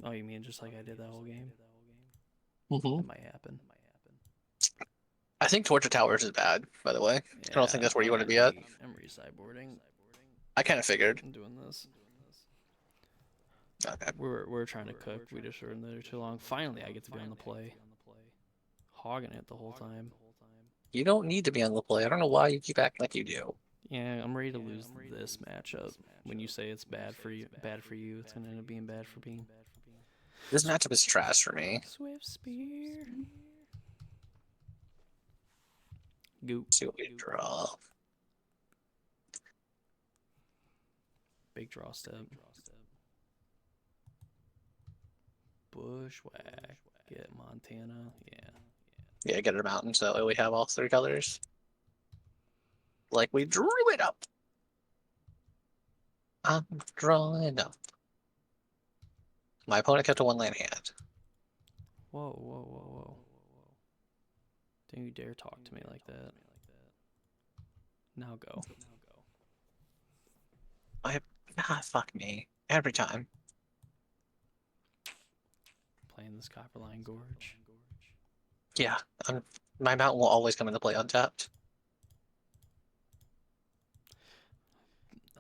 Oh, you mean just like I did that whole game? Mm-hmm. That might happen. I think Torture Towers is bad, by the way. I don't think Yeah, that's where you want to be at. I'm re-sideboarding. I kind of figured. I'm doing this. Okay. We're trying to cook. We just were in there too long. Finally, I get to be on the play. Hogging it the whole time. You don't need to be on the play. I don't know why you keep acting like you do. Yeah, I'm ready to lose this matchup. When you say it's bad for you, it's gonna end up being bad for me. This matchup is trash for me. Swift Spear. Goop. See what we draw. Big draw step. Bushwhack. Get Montana. Yeah. Yeah, get a mountain so that way we have all 3 colors. Like we drew it up. I'm drawing up. My opponent kept a 1 land hand. Whoa. Don't you dare talk to me like that. Now go. Fuck me. Every time. Playing this Copperline Gorge. Yeah, my mountain will always come into play untapped.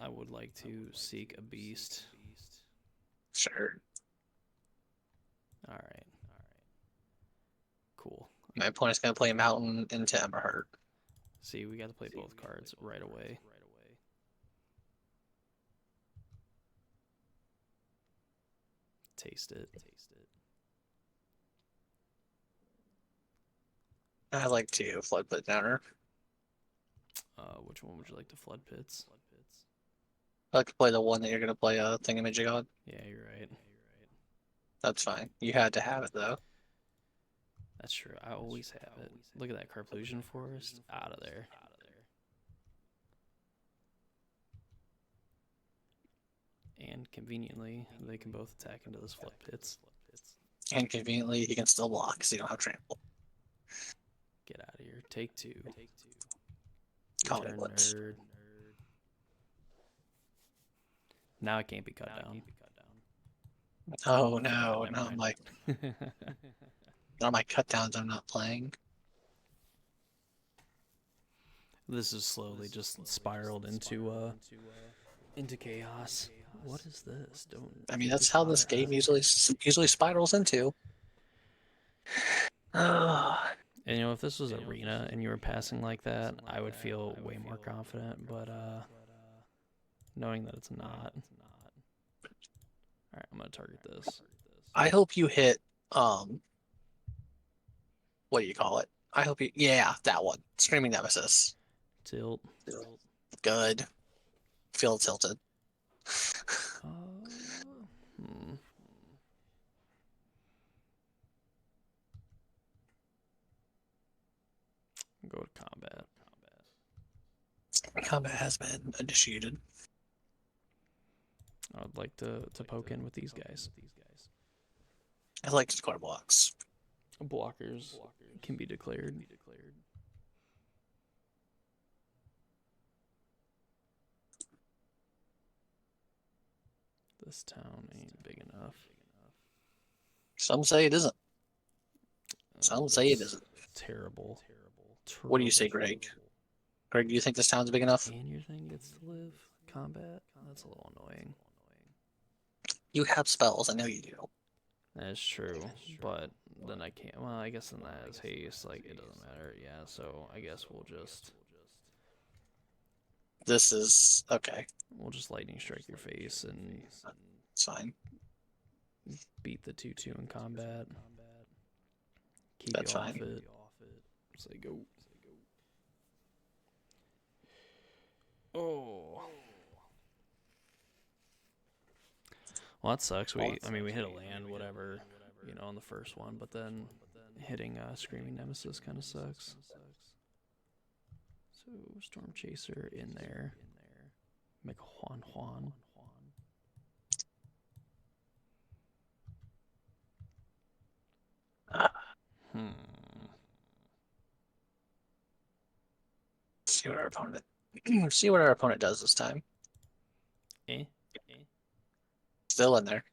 I would like to seek a beast. Sure. Alright. Cool. My opponent's gonna play a mountain into Emberheart. See, we got to play both cards right away. Taste it. I like to Flood Pit Downer. Which one would you like to flood pits? I like to play the one that you're gonna play a Thingamajig on. Yeah, you're right. That's fine. You had to have it though. That's true. I always have it. Look at that Carplusion Forest. Out of there. And conveniently, they can both attack into those flood pits. And conveniently, he can still block because you don't have trample. Get out of here. Take 2. Call me Return Eclipse. nerd. Now it can't be cut down. Oh no, Never not mind. my cut downs I'm not playing. This is slowly just spiraled into chaos. What is this? Don't. I mean, that's how this game usually spirals into. And if this was arena and you were passing like that, I would feel way more confident. But knowing that it's not. All right, I'm gonna target this. I hope you hit what do you call it? I hope you that one. Screaming Nemesis. Tilt. Good. Feel tilted. Go with combat. Combat has been initiated. I would like to poke in with these guys. I like to declare blocks. Blockers can be declared. This town ain't big enough. Some say it isn't. Some say it isn't. Terrible. What do you say, Greg? Greg, do you think this town's big enough? And your thing gets to live? combat? That's a little annoying. You have spells, I know you do. That's true, but then I can't. Well, I guess then that is haste. Like, it doesn't matter. Yeah, so I guess This is okay. we'll just lightning strike your face and It's fine. beat the 2/2 in combat. Keep That's you off fine. it. Say go. Oh. Well, that sucks. I mean, we hit a land, whatever, on the first one, but then hitting Screaming Nemesis kind of sucks. So, Storm Chaser in there. Make a Juan. See what our opponent see what our opponent does this time. Eh? Still in there.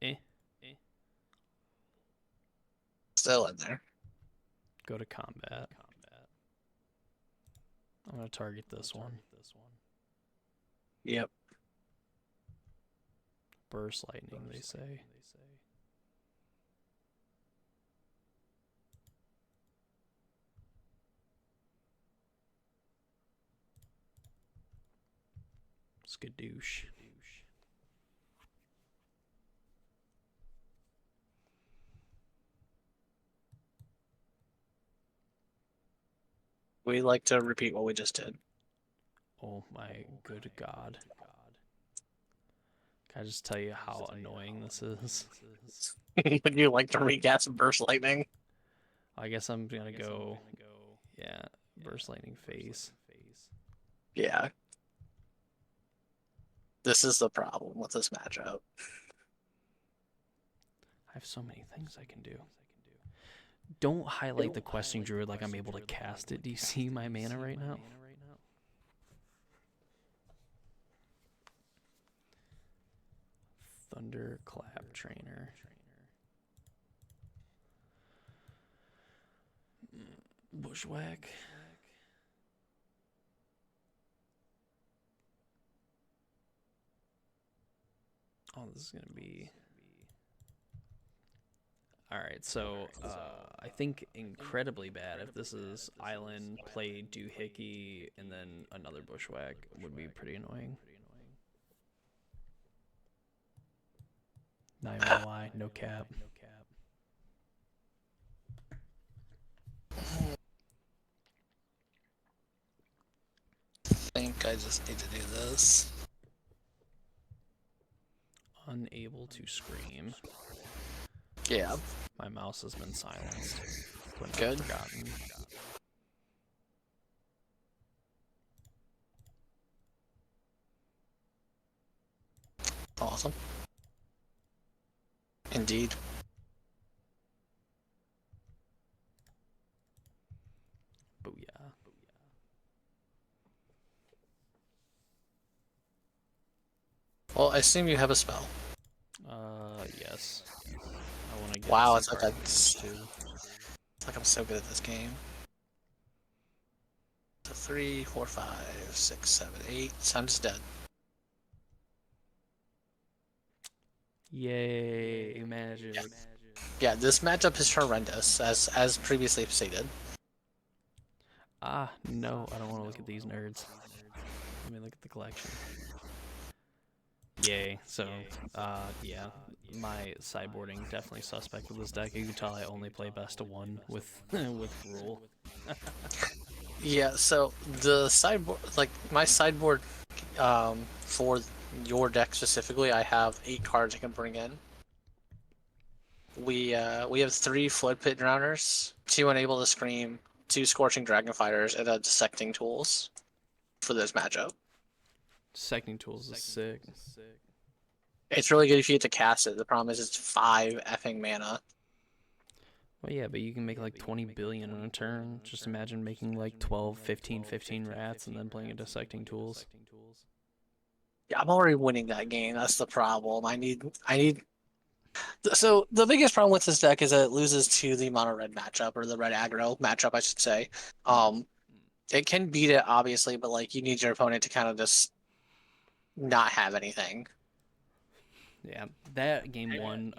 Eh? Still in there. Go to combat. I'm going to target this one. Yep. Burst lightning, they say. Skadoosh. We like to repeat what we just did. Oh my good god. Can I just tell you how annoying this is? Would you like to recast Burst Lightning? I guess I'm gonna go. Yeah, Burst Lightning face. Yeah. This is the problem with this matchup. I have so many things I can do. Don't highlight the Questing Druid like I'm able to cast it. Do you see my mana right now? Thunderclap Trainer. Bushwhack. Oh, this is going to be... Alright, so I think incredibly bad if this is Island, play Doohickey, and then another Bushwhack would be pretty annoying. Not even gonna lie, no cap. I think I just need to do this. Unable to scream. Yeah. My mouse has been silenced. Good. Forgotten. Awesome. Indeed. Booyah. Well, I assume you have a spell. Yes. I want to get Wow, some it's like cards too. It's like I'm so good at this game. So 3, 4, 5, 6, 7, 8. Sun's dead. Yay, magic. Yeah, this matchup is horrendous, as previously stated. Ah, no, I don't want to look at these nerds. Let me look at the collection. Yay, so, yeah, my sideboarding definitely suspect with this deck. You can tell I only play best of one with Rule. Yeah, so the sideboard, like my sideboard, for your deck specifically, I have 8 cards I can bring in. We have 3 Flood Pit Drowners, 2 Unable to Scream, 2 Scorching Dragon Fighters, and a Dissecting Tools for this matchup. Dissecting Tools is sick. It's really good if you get to cast it. The problem is it's 5 effing mana. Well, yeah, but you can make like 20 billion in a turn. Just imagine making like 12, 15 rats and then playing a Dissecting Tools. Yeah, I'm already winning that game. That's the problem. I need. So the biggest problem with this deck is that it loses to the mono red matchup, or the red aggro matchup, I should say. it can beat it obviously, but like you need your opponent to kind of just not have anything. Yeah, that game one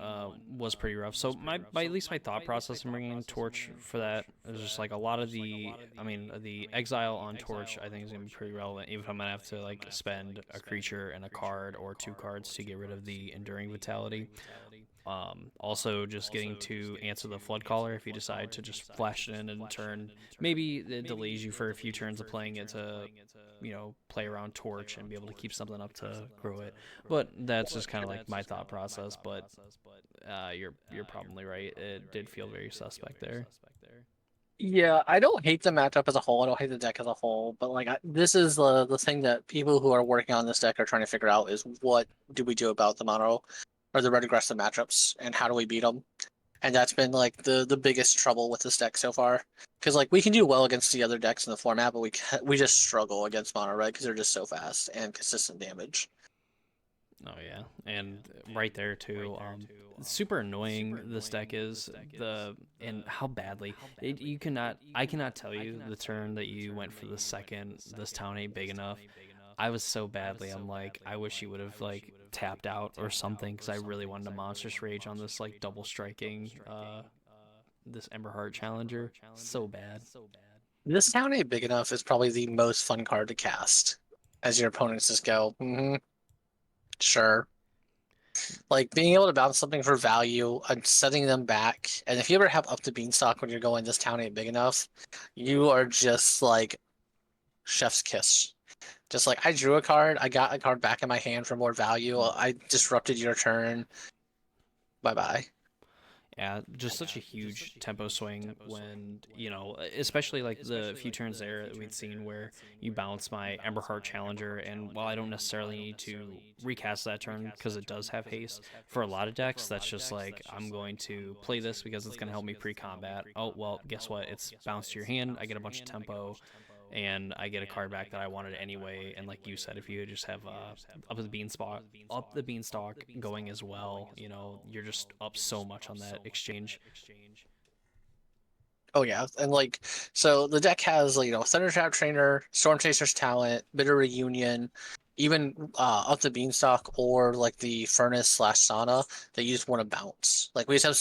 was pretty rough. So my at least my thought process in bringing Torch for that is just like a lot of the exile on Torch I think is gonna be pretty relevant. Even if I'm gonna have to like spend a creature and a card or two cards to get rid of the Enduring Vitality. Also, just getting to answer the Flood Caller if you decide to just flash it in and turn. Maybe it delays you for a few turns of playing it to, play around Torch and be able to keep something up to grow it. But that's just kind of like my thought process. But you're probably right. It did feel very suspect there. Yeah, I don't hate the matchup as a whole. I don't hate the deck as a whole, but like this is the thing that people who are working on this deck are trying to figure out is what do we do about the mono or the red aggressive matchups and how do we beat them? And that's been like the biggest trouble with this deck so far. Because like we can do well against the other decks in the format, but we just struggle against mono red because they're just so fast and consistent damage. Oh yeah, and right there too. Super annoying this deck is and how badly you cannot. I cannot tell you the turn that you went for the second. This town ain't big enough. I was so badly. I'm like, I wish you would have like tapped out or something because I really wanted a monstrous rage on this like double striking. This Emberheart Challenger, so bad. This town ain't big enough is probably the most fun card to cast, as your opponents just go, sure. Like being able to bounce something for value and setting them back. And if you ever have up to Beanstalk when you're going, this town ain't big enough, you are just like chef's kiss. Just like I drew a card, I got a card back in my hand for more value. I disrupted your turn. Bye bye. Yeah, just such a huge tempo swing when, especially like the few turns there that we'd seen where you bounce my Emberheart Challenger, and while I don't necessarily need to recast that turn because it does have haste, for a lot of decks, that's just like, I'm going to play this because it's going to help me pre-combat. Oh, well, guess what? It's bounced to your hand, I get a bunch of tempo, and I get a card back that I wanted anyway. And like you said, if you just have up the beanstalk going as well, you're just up so much on that exchange. Oh yeah, and like so the deck has Thundertrap Trainer, Storm Chaser's Talent, Bitter Reunion, even up the Beanstalk or like the Furnace/Sauna that you just want to bounce. Like we have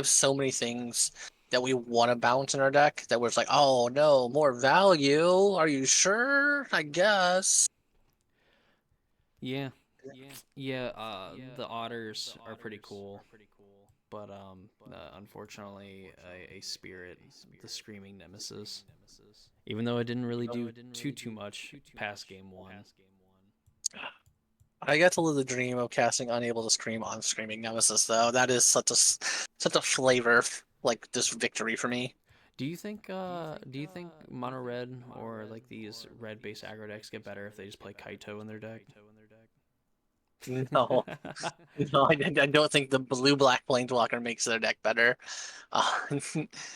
so many things that we want to bounce in our deck that we're just like, oh no, more value. Are you sure? I guess. Yeah, yeah. The otters are pretty cool, but unfortunately, a spirit, the screaming nemesis. Even though it didn't really do too much past game one. I get to live the dream of casting Unable to Scream on Screaming Nemesis, though. That is such a flavor, like this victory for me. Do you think mono red or like these red base aggro decks get better if they just play Kaito in their deck? No, no, I don't think the blue black planeswalker makes their deck better. Uh,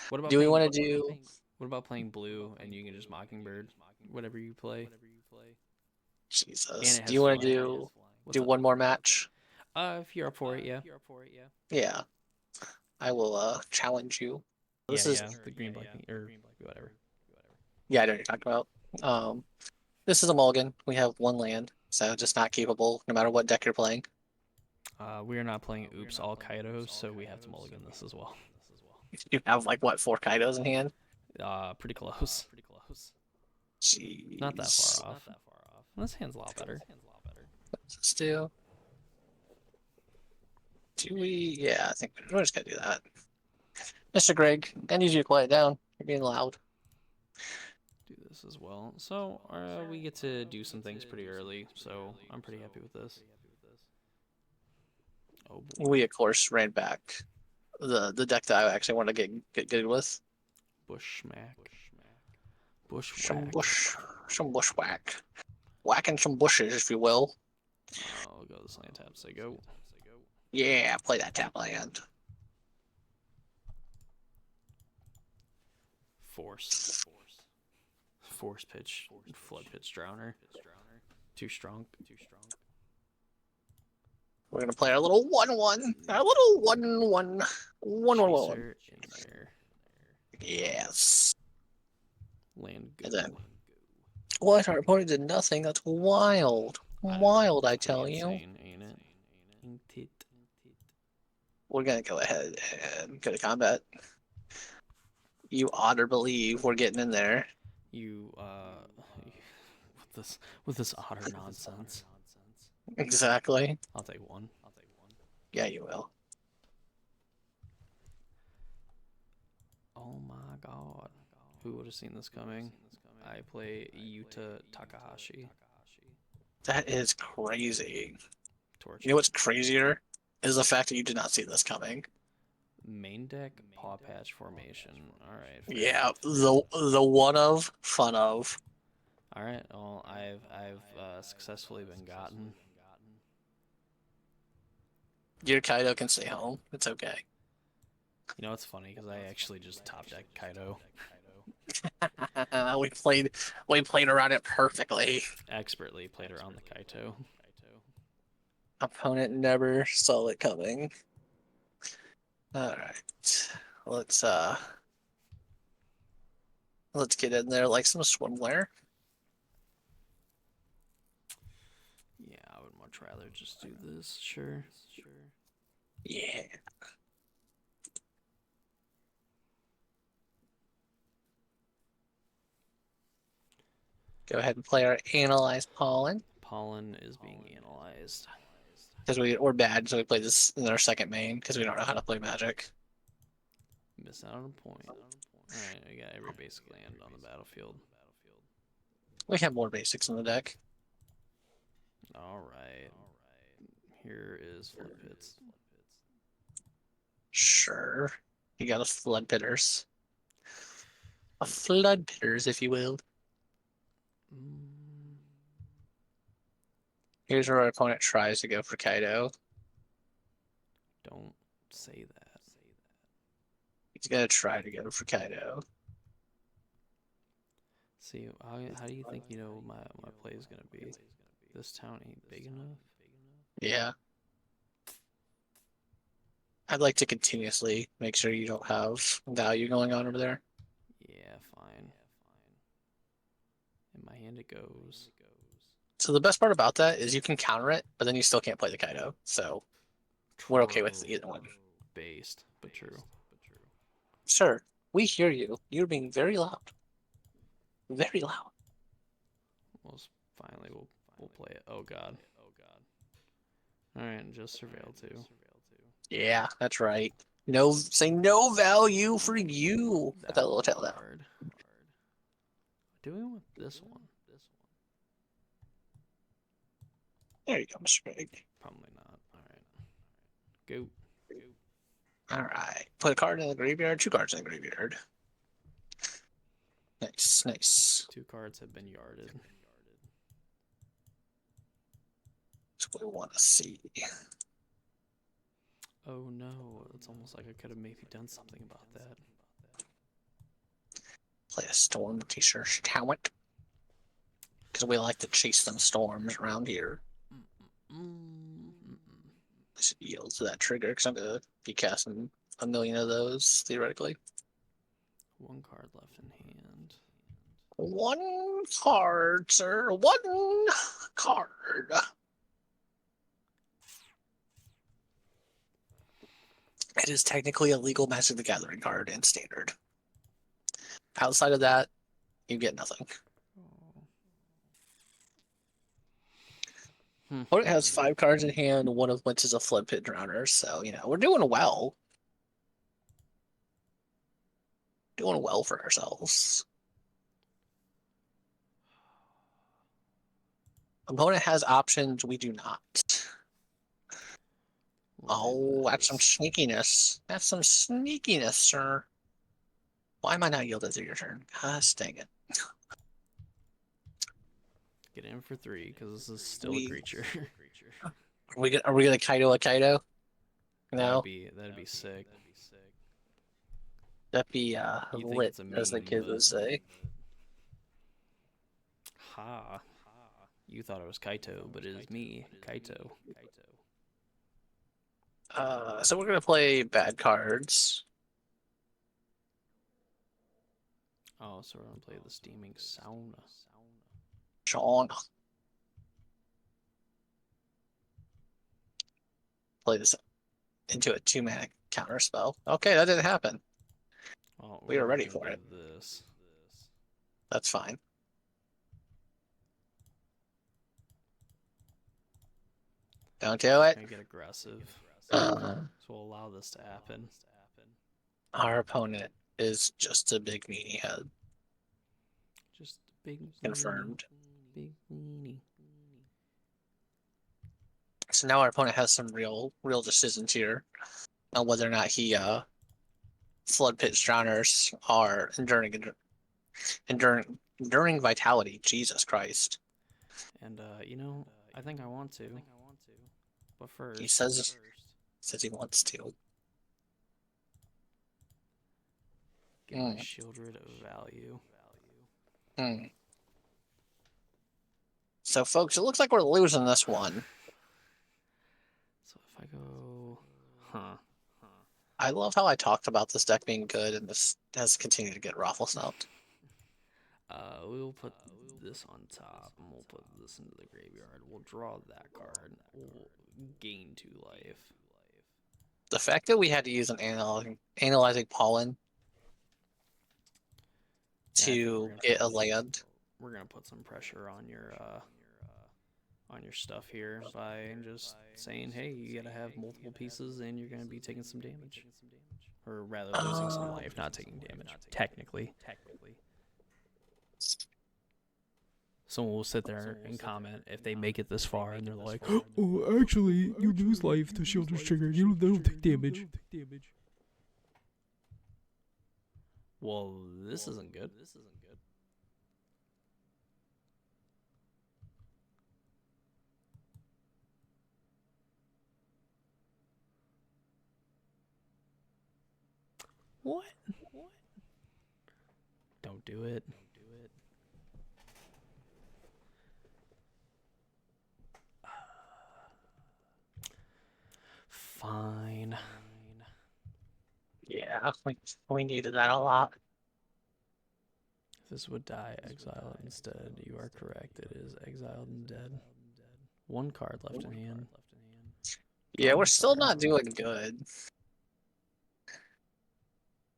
What about do we playing want to do what about playing blue and you can just Mockingbird whatever you play? And Jesus? it Do has you want to flying. What's do up? one more match? If you're up for it, yeah. Yeah, I will challenge you. Yeah, This is yeah. The green black or whatever. yeah, I know what you're talking about. Um, this is a mulligan. We have one land, so just not capable no matter what deck you're playing. We are not playing Oops All Kaitos, so we have to mulligan this as well. You have like what, four Kaidos in hand? Pretty close. Not that Jeez. far off. This hand's a lot better. Let's do we? Yeah, I think we're just gonna do that. Mr. Greg, I need you to quiet down. You're being loud. Do this as well. So we get to do some things pretty early, so I'm pretty happy with this. Oh boy. We of course ran back the deck that I actually want to get good with. Bushmack. Some Bushwhack. some bushwhack, whacking some bushes, if you will. I'll go this land tap. Say go. Yeah, play that tap land. Force. Force pitch. Flood pitch drowner. Too strong. We're gonna play our little 1/1. Our little 1/1. 1/1. Chaser in there. Yes. Land And go. then What? Our opponent did nothing? That's wild. I know. Wild, It's I pretty tell you. insane, ain't it? Ain't it? We're gonna go ahead and go to combat. You ought to believe we're getting in there. You with this otter nonsense. Exactly. I'll take one. Yeah, you will. Oh my god. Who would have seen this coming? I play Yuta Takahashi. That is crazy. You know Torture. what's crazier? Is the fact that you did not see this coming. Main deck paw patch formation. Alright, fair Yeah, enough. the one of fun of. Alright, well I've successfully been gotten. Your Kaido can stay home. It's okay. You know it's funny because I actually just top deck Kaido. We played around it perfectly. Expertly played around the Kaito. Opponent never saw it coming. All right. Let's uh let's get in there like some swimwear. Yeah, I would much rather just do this. Sure. Yeah. Go ahead and play our analyze pollen. Pollen is being analyzed. Because we're bad, so we play this in our second main because we don't know how to play Magic. Miss out on a point. Alright, I got every basic land on the battlefield. We have more basics in the deck. Alright. Here is Flood Pits. Sure. You got a flood pitters. A flood pitters, if you will. Mm, Here's where our opponent tries to go for Kaido. don't say that. He's gonna try to go for Kaido. See, how do you think you know my play is gonna be? This town ain't big enough? Yeah. I'd like to continuously make sure you don't have value going on over there. Yeah, fine. In my hand it goes. So the best part about that is you can counter it, but then you still can't play the Kaido. So we're okay with True. either one. Based, but true. Sir, we hear you. You're being very loud. Very loud. Well, finally we'll play it. Oh god. Alright, just surveil too. Yeah, that's right. No, say no value for you. Put that little tail down. Card. Doing with this one. There you go, Mr. Big. Probably not. Alright. Go. All right. Put a card in the graveyard, two cards in the graveyard. Nice, nice. 2 cards have been yarded. That's what we want to see. Oh no, it's almost like I could have maybe done something about that. Play a storm t-shirt talent. Because we like to chase them storms around here. I should yield to that trigger because I'm going to be casting a million of those, theoretically. 1 card left in hand. One card, sir. One card. It is technically a legal Magic the Gathering card in Standard. Outside of that, you get nothing. Opponent has 5 cards in hand, one of which is a Flood Pit Drowner, so, we're doing well. Doing well for ourselves. Opponent has options, we do not. Oh, that's some sneakiness. That's some sneakiness, sir. Why am I not yielded through your turn? Gosh, dang it. Get in for 3 because this is still a creature. Are we gonna Kaido a Kaido? No, That'd be sick. that'd be You think lit, it's a as the meme, kids would say. Ha. You thought it was Kaito, but it is me, Kaito. So we're gonna play bad cards. Oh, so we're gonna play the steaming sauna. John. Play this into a 2-mana counter spell. Okay, that didn't happen. Oh, We were we're ready gonna for do it. this. That's fine. Don't do We're it. gonna get aggressive. Uh, So we'll allow this to happen. our opponent is just a big meanie head. Just a big weenie, Confirmed. big weenie. So now our opponent has some real decisions here on whether or not he Flood Pit Drowners are enduring vitality. Jesus Christ. And you know, I think I want to. But He first, says he wants to. get my Shieldred of value. Hmm. So folks, it looks like we're losing this one. So if I go, huh? I love how I talked about this deck being good, and this has continued to get raffle snubbed. We'll put this on top, and we'll put this into the graveyard. We'll draw that card. We'll gain 2 life. The fact that we had to use an analyzing pollen Yeah, I think to get a land. We're gonna put some pressure on your stuff here by just saying, hey, you gotta have multiple pieces, and you're gonna be taking some damage, or rather losing some life, not taking damage. Technically. Someone will sit there and comment if they make it this far and they're like, oh, actually, you lose life to Shieldred's trigger. You don't take damage. Well, this isn't good. What? Don't do it. Fine. Yeah, we needed that a lot. This would die exiled instead. You are correct. It is exiled and dead. 1 card left in hand. Yeah, we're still not doing good.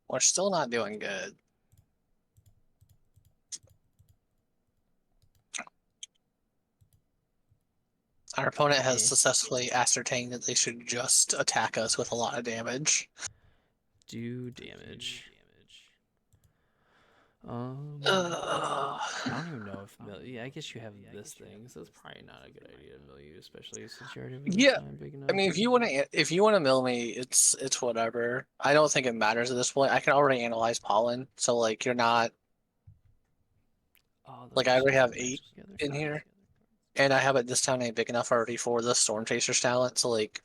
We're still not doing good. Our opponent has successfully ascertained that they should just attack us with a lot of damage. Do damage. Uh, I don't even know if yeah, I guess you have this thing, so it's probably not a good idea to mill you, especially since you already have a Yeah, time big enough. I mean, if you want to mill me, it's whatever. I don't think it matters at this point. I can already analyze pollen, so like you're not like I already have 8 in here, and I have it this town ain't big enough already for the Storm Chaser's talent. So like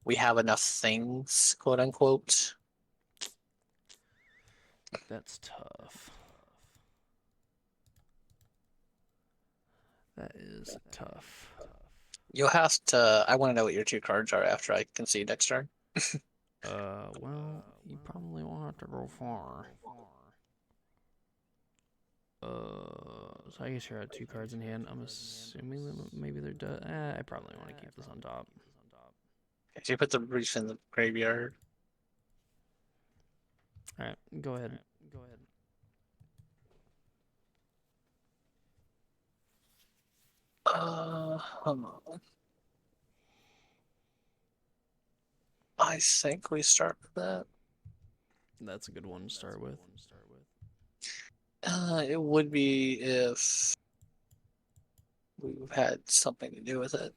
we have enough things, quote unquote. That's tough. That is tough. You'll have to. I want to know what your 2 cards are after I concede next turn. Well, you probably won't have to go far. So I guess you're at 2 cards in hand. I'm assuming that maybe they're done. I probably want to keep this on top. Okay, so you put the Reach in the graveyard. Alright, go ahead. Come on. I think we start with that. That's a good one to start with. It would be if we had something to do with it.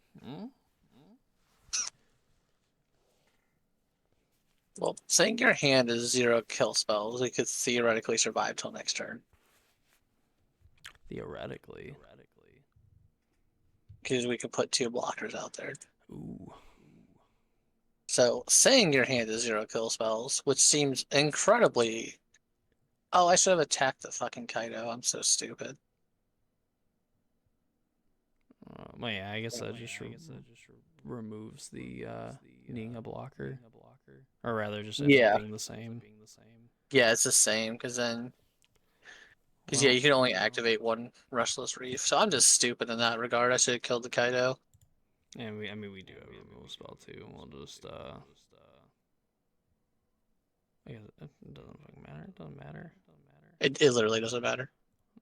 Well, saying your hand is 0 kill spells, we could theoretically survive till next turn. Theoretically. Because we could put 2 blockers out there. Ooh. So saying your hand is 0 kill spells, which seems incredibly. Oh, I should have attacked the fucking Kaido. I'm so stupid. Well, yeah, I guess that just removes the needing a blocker. Or rather, just ends up being the same. Yeah, it's the same, because then Because yeah, Well, you can only activate one Restless Reef. So I'm just stupid in that regard. I should have killed the Kaido. and I mean, we do have a removal spell too. We'll just I guess it doesn't fucking matter. It doesn't matter. It literally doesn't matter.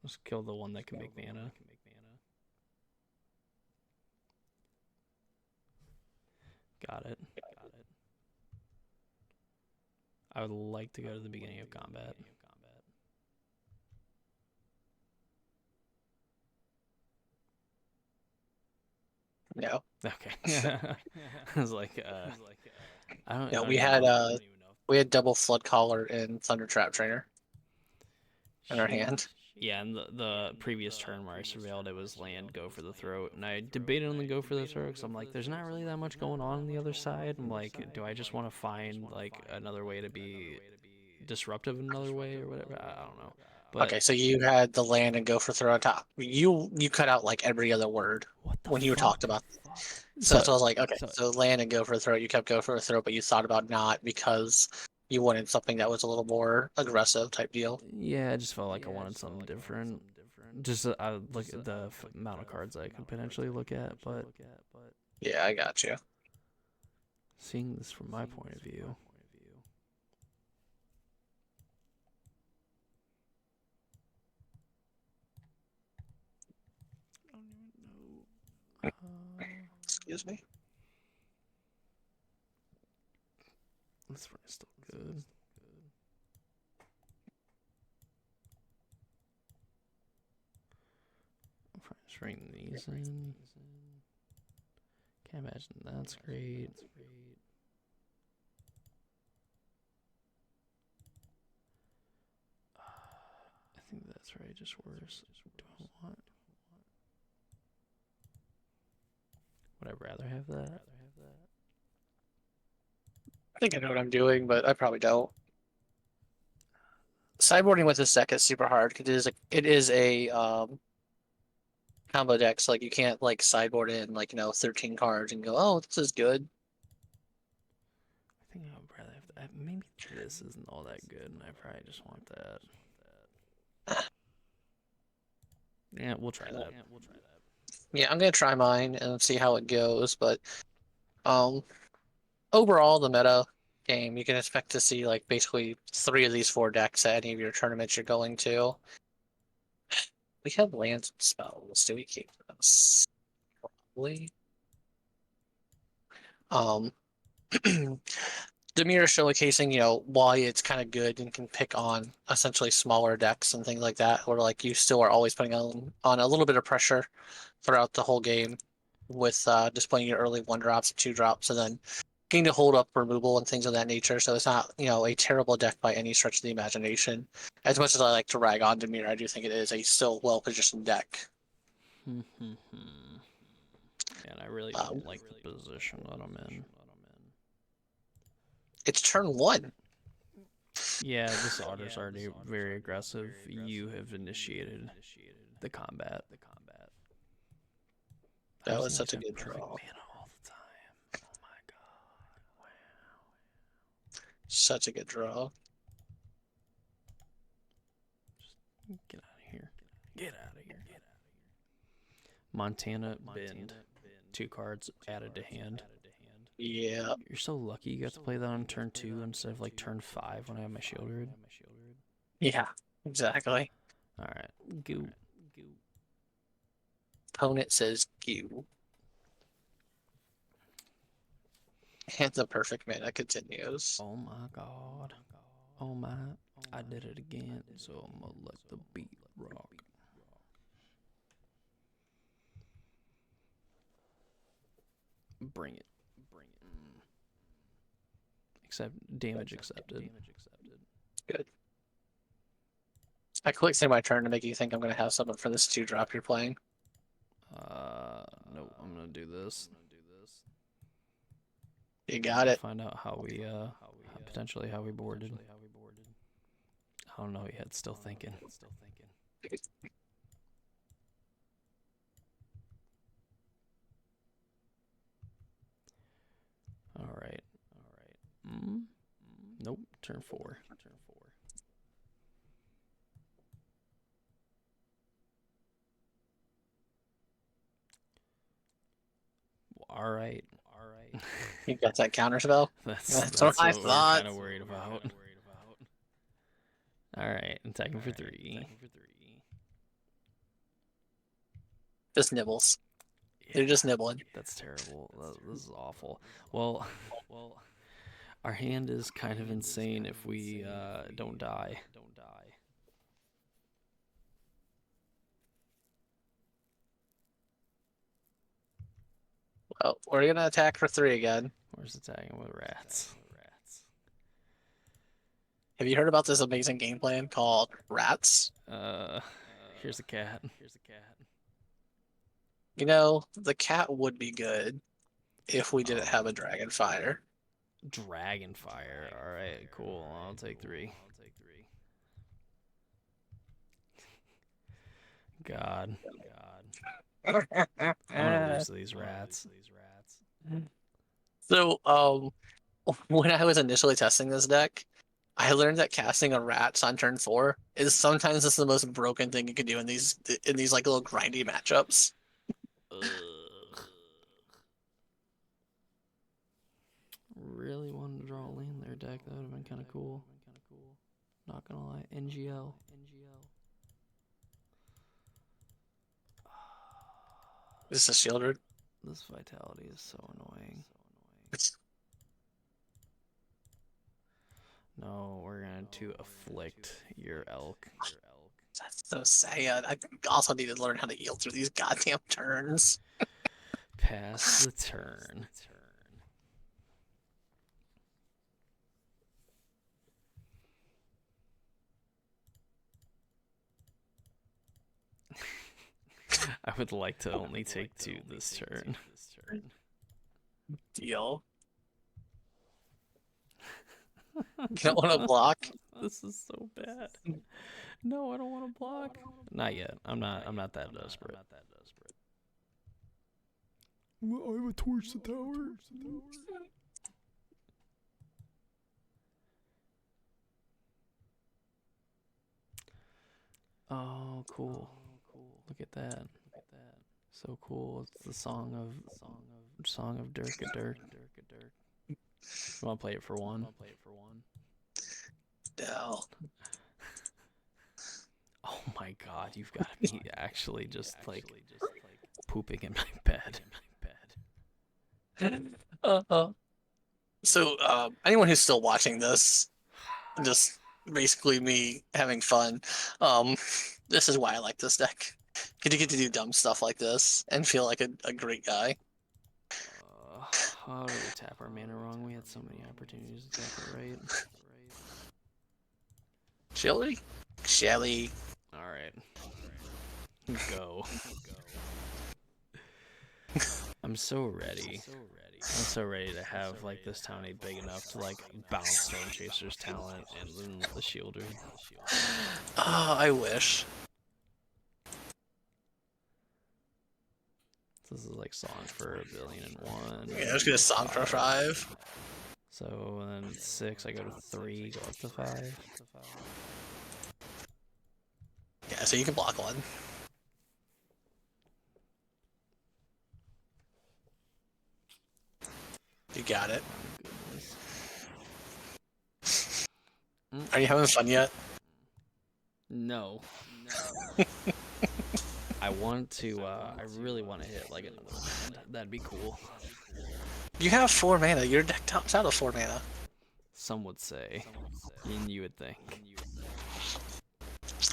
Just kill the one that can make mana. Got it. I would like to go to the beginning of combat. No. Okay. I was like, I don't. I No, don't we even had know. we had double Flood Collar and Thunder Trap Trainer in our hand. Yeah, and the previous turn where I surveilled it was land, go for the throat, and I debated on the go for the throat because I'm like, there's not really that much going on the other side. I'm like, do I just want to find like another way to be disruptive in another way or whatever? I don't know. But Okay, so you had the land and go for throw on top. You cut out like every other word what the when you fuck? talked about. So So that's what I was like, okay, so land and go for a throw. You kept go for a throw, but you thought about not because you wanted something that was a little more aggressive type deal. yeah, I just felt like I wanted something different. Just I look at the amount of cards I could potentially look at, but Yeah, I got you. seeing this from my point of view. Excuse me. This one is still good. I'm trying to string these in. Can't imagine that's great. I think that's right, just worse. Do I want? Would I rather have that? I think I know what I'm doing, but I probably don't. Sideboarding with this deck is super hard because it is a combo deck. So like you can't like sideboard in like 13 cards and go, oh, this is good. I think I would rather have that. Maybe this isn't all that good, and I probably just want that. Yeah, we'll try that. Yeah, I'm gonna try mine and see how it goes, but um overall the meta game you can expect to see like basically 3 of these 4 decks at any of your tournaments you're going to. We have lands and spells. Do we keep those? Probably. Um Demir is showcasing, why it's kind of good and can pick on essentially smaller decks and things like that, where like you still are always putting on a little bit of pressure throughout the whole game with displaying your early 1 drops, 2 drops, and then getting to hold up removal and things of that nature. So it's not, a terrible deck by any stretch of the imagination. As much as I like to rag on Demir, I do think it is a still well positioned deck. And I really don't like the position that I'm in. It's turn 1. Yeah, this otter's already very aggressive. You have initiated the combat. That was such a good draw. Mana all the time. Oh my god! Wow. Such a good draw. Just get out of here. Get out of here. Montana Bend. 2 cards added to hand. Yeah. You're so lucky you got to play that on turn 2 instead of like turn 5 when I have my shield grid. Yeah, exactly. Alright, goo. Opponent says Q. And the perfect mana continues. Oh my god. Oh my. I did it again, so I'm gonna let the beat rock. Bring it. Accept damage accepted. Good. I clicked say my turn to make you think I'm going to have something for this 2-drop you're playing. Nope, I'm gonna do this. You got it. Find out how we, potentially how we boarded. I don't know yet, still thinking. Alright. Nope, turn 4. All right. You got that counter spell? That's What I what we're thought. kind of worried about. All right, attacking for 3. Just nibbles. They're just nibbling. That's terrible. This is awful. Well, our hand is kind of insane if we don't die. Well, we're gonna attack for 3 again. Where's attacking with rats? Have you heard about this amazing game plan called Rats? Here's a cat. You know, the cat would be good if we didn't have a dragon fire. Dragonfire. All right, cool. I'll take 3. God. I'm gonna lose to these rats. So, when I was initially testing this deck, I learned that casting a rats on turn 4 is sometimes just the most broken thing you can do in these like little grindy matchups. Ugh. Really wanted to draw a land there, deck. That would have been kind of cool. Not gonna lie. NGL. This is shielded. This vitality is so annoying. No, we're going to afflict your elk. That's so sad. I also need to learn how to yield through these goddamn turns. Pass the turn. I would like to only take 2 this turn. Deal. You don't want to block? This is so bad. No, I don't want to block. Not yet. I'm not that desperate. Well, I would torch the tower. Oh, cool. Look at that. So cool. It's the song of Dirk a Dirk. You want to play it for 1? No. Oh my god, you've got to be actually just like pooping in my bed. So, anyone who's still watching this, just basically me having fun, this is why I like this deck. Because you get to do dumb stuff like this and feel like a great guy. How did we tap our mana wrong? We had so many opportunities to tap it right. Shelly. Alright. Go. I'm so ready. I'm so ready to have like this town aid big enough to like bounce Storm Chaser's talent and then the Shielder. Oh, I wish. This is like song for 1,000,001. Yeah, I was gonna song for 5. So then 6, I go to 3, go up to 5. Yeah, so you can block 1. You got it. Are you having fun yet? No. I want to, I really want to hit like another land. That'd be cool. You have 4 mana. Your deck tops out of 4 mana. Some would say. And you would think.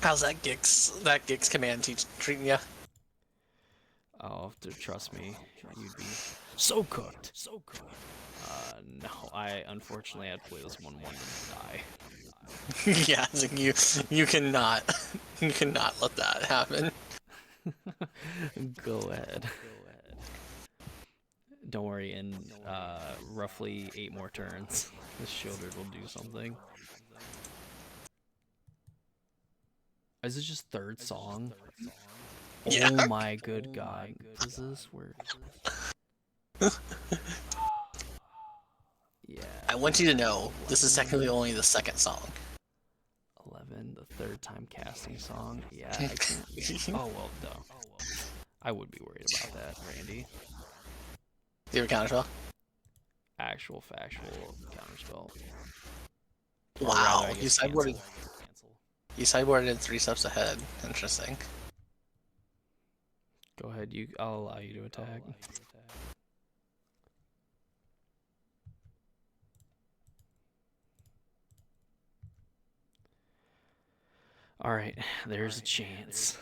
How's that Gix command treating you? Oh, trust me, you'd be so cooked. No, unfortunately I'd play this 1/1 and die. Yeah, you cannot let that happen. Go ahead. Don't worry, in roughly 8 more turns, this Shielder will do something. Is it just 3rd song? Yeah. Oh my good god. Does this work? Yeah. I want you to know, this is technically only the 2nd song. 11, the 3rd time casting song. Yeah, I can't. Oh well, duh. I would be worried about that, Randy. Do you have a counterspell? Actual factual counterspell. Or rather, Wow, I guess cancel. you sideboarded it 3 steps ahead. Interesting. Go ahead, I'll allow you to attack. Alright, there's a chance.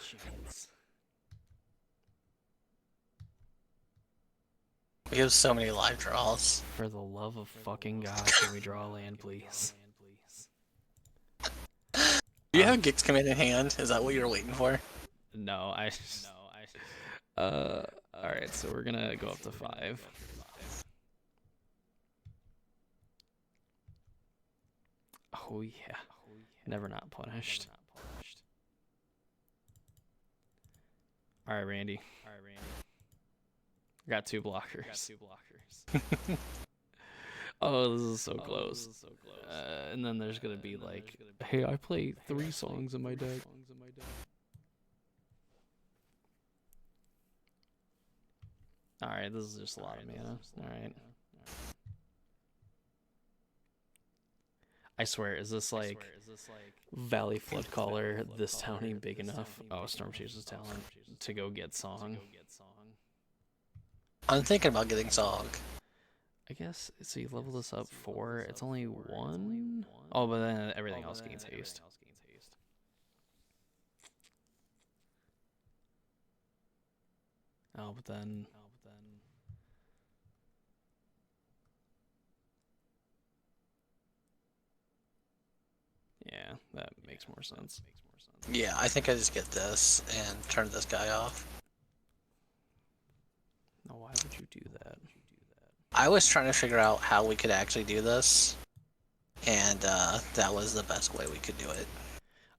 We have so many live draws. For the love of fucking God, can we draw a land, please? Do you have Gix Command in hand? Is that what you're waiting for? No, alright, so we're gonna go up to 5. Oh yeah. Never not punished. Alright, Randy. Got 2 blockers. Oh, this is so close. And then there's gonna be like, hey, I play 3 songs in my deck. Alright, this is just a lot of mana. Alright. I swear, is this like Valley Flood Caller, this town ain't big enough? Oh, Storm Chaser's talent to go get Song. I'm thinking about getting Zog. I guess, so you level this up 4, it's only 1? Oh, but then everything else gains haste. Oh, but then... Yeah, that makes more sense. Yeah, I think I just get this and turn this guy off. No, why would you do that? I was trying to figure out how we could actually do this, and that was the best way we could do it.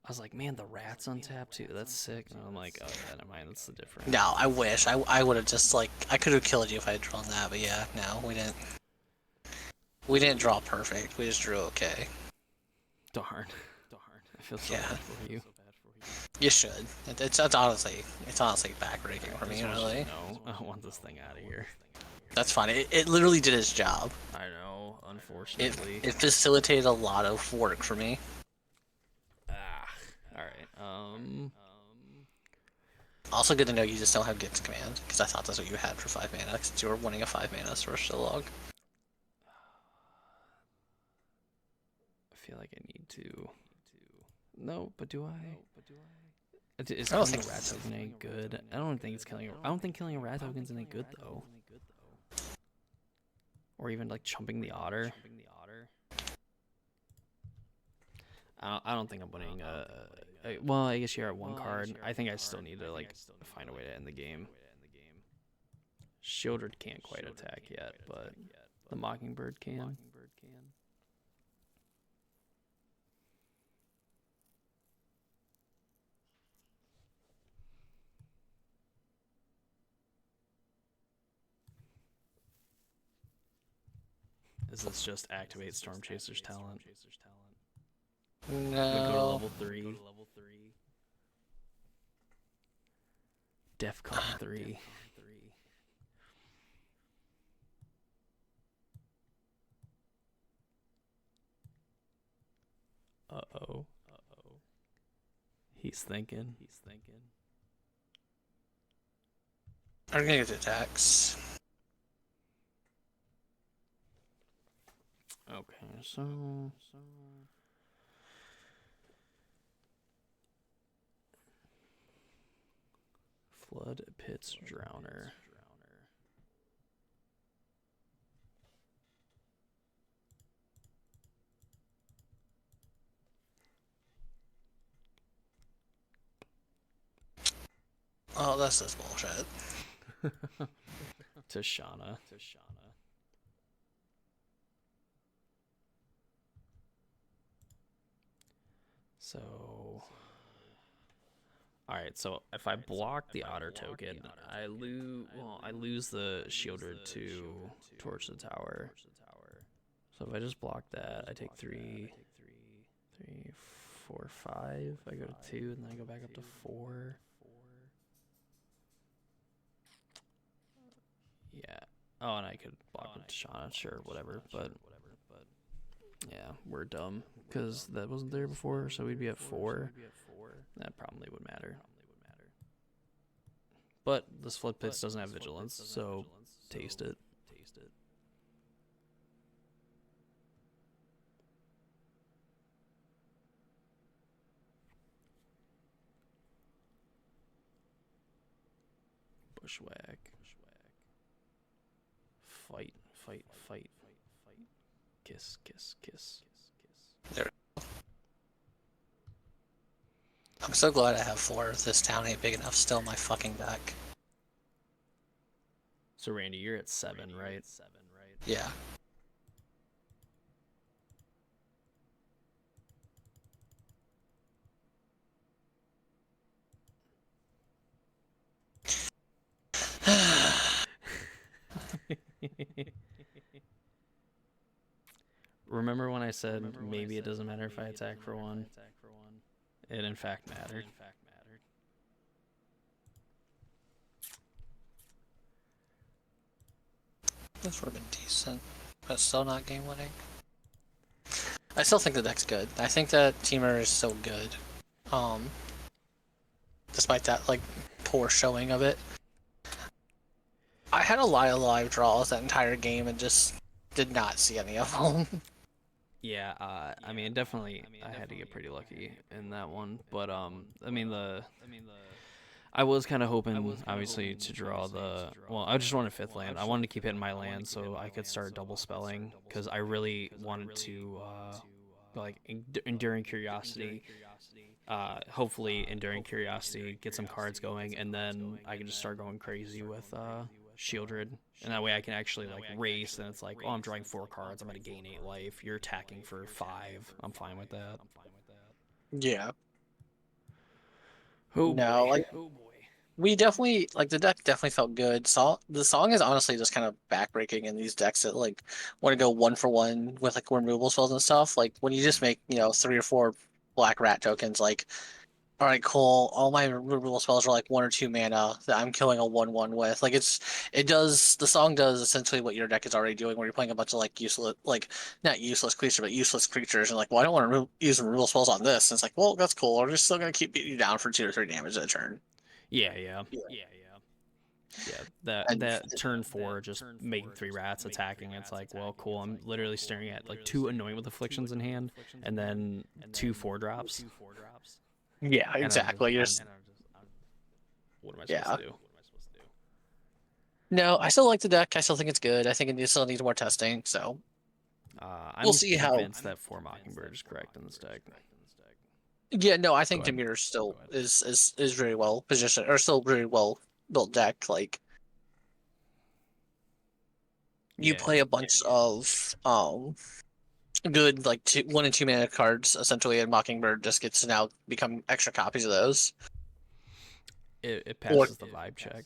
I was like, man, the rat's untapped too. That's sick. And I'm like, oh yeah, never mind. That's the difference. No, I wish. I would have just, like, I could have killed you if I had drawn that, but yeah, no, we didn't. We didn't draw perfect. We just drew okay. Darn. I feel so Yeah. bad for you. You should. It's honestly backbreaking for me, really. No, I want this thing out of here. That's fine. It literally did its job. I know, unfortunately. It facilitated a lot of work for me. Alright, Also good to know you just don't have Git's Command, because I thought that's what you had for 5 mana, since you were wanting a 5 mana Source to log. I feel like I need to... No, but do I? Is I don't killing think a rat so. token any good? I don't think it's killing. I don't think killing a rat token's any good though. Or even like chumping the otter. I don't think I'm winning. Well, I guess you're at 1 card. I think I still need to like find a way to end the game. Shieldred can't quite attack yet, but the Mockingbird can. Is this just activate Storm Chaser's talent? We go to No. level 3. Defcon 3. Uh-oh. He's thinking. I'm gonna get the attacks. Okay, so... Flood Pits Drowner. Oh, that's just bullshit. Tashana. So... Alright, so if I block the otter token, I lose the Shieldred to Torch the Tower. So if I just block that, I take 3, 4, 5. I go to 2, and then I go back up to 4. Yeah. Oh, and I could block with Tashana, sure, whatever. But yeah, we're dumb because that wasn't there before, so we'd be at 4. That probably would matter. But this Flood Pits doesn't have Vigilance, so taste it. Bushwhack. Fight, fight, fight. Kiss, kiss, kiss. There. I'm so glad I have 4. This town ain't big enough still in my fucking deck. So Randy, you're at 7, right? Yeah. Remember when I said maybe it doesn't matter if I attack for 1? It in fact mattered. This would have been decent, but still not game winning. I still think the deck's good. I think that Teamer is so good. Despite that like poor showing of it. I had a lot of live draws that entire game and just did not see any of them. Yeah, I mean, definitely, I had to get pretty lucky in that one. But I mean, I was kind of hoping, obviously, to draw the. Well, I just wanted 5th land. I wanted to keep hitting my land so I could start double spelling because I really wanted to, like, Enduring Curiosity. Hopefully, Enduring Curiosity, get some cards going, and then I can just start going crazy with Shieldred, and that way I can actually like race, and it's like, oh, I'm drawing 4 cards, I'm gonna gain 8 life. You're attacking for 5. I'm fine with that. Yeah. Oh No, boy. like we definitely like the deck definitely felt good. The song is honestly just kind of backbreaking in these decks that like want to go 1-for-1 with like removal spells and stuff. Like when you just make 3 or 4 black rat tokens, like all right, cool. All my removal spells are like 1 or 2 mana that I'm killing a 1/1 with. Like the song does essentially what your deck is already doing, where you're playing a bunch of like useless, like not useless creatures, but useless creatures, and like, well, I don't want to use removal spells on this. And it's like, well, that's cool. We're just still gonna keep beating you down for 2 or 3 damage a turn. Yeah. And That turn 4, just making 3 rats attacking. It's like, well, cool. I'm literally staring at like 2 annoying with afflictions in hand, and then 2 4-drops. yeah, exactly. What am I Yeah. supposed to do? No, I still like the deck. I still think it's good. I think it still needs more testing. So I'm we'll see how. convinced that 4 Mockingbird is correct in this deck. Yeah, no, I think Go ahead. Demir still is very well positioned, or still very well built deck. Like you Yeah. play a bunch of good like 1 and 2 mana cards essentially, and Mockingbird just gets to now become extra copies of those, It or passes the vibe check.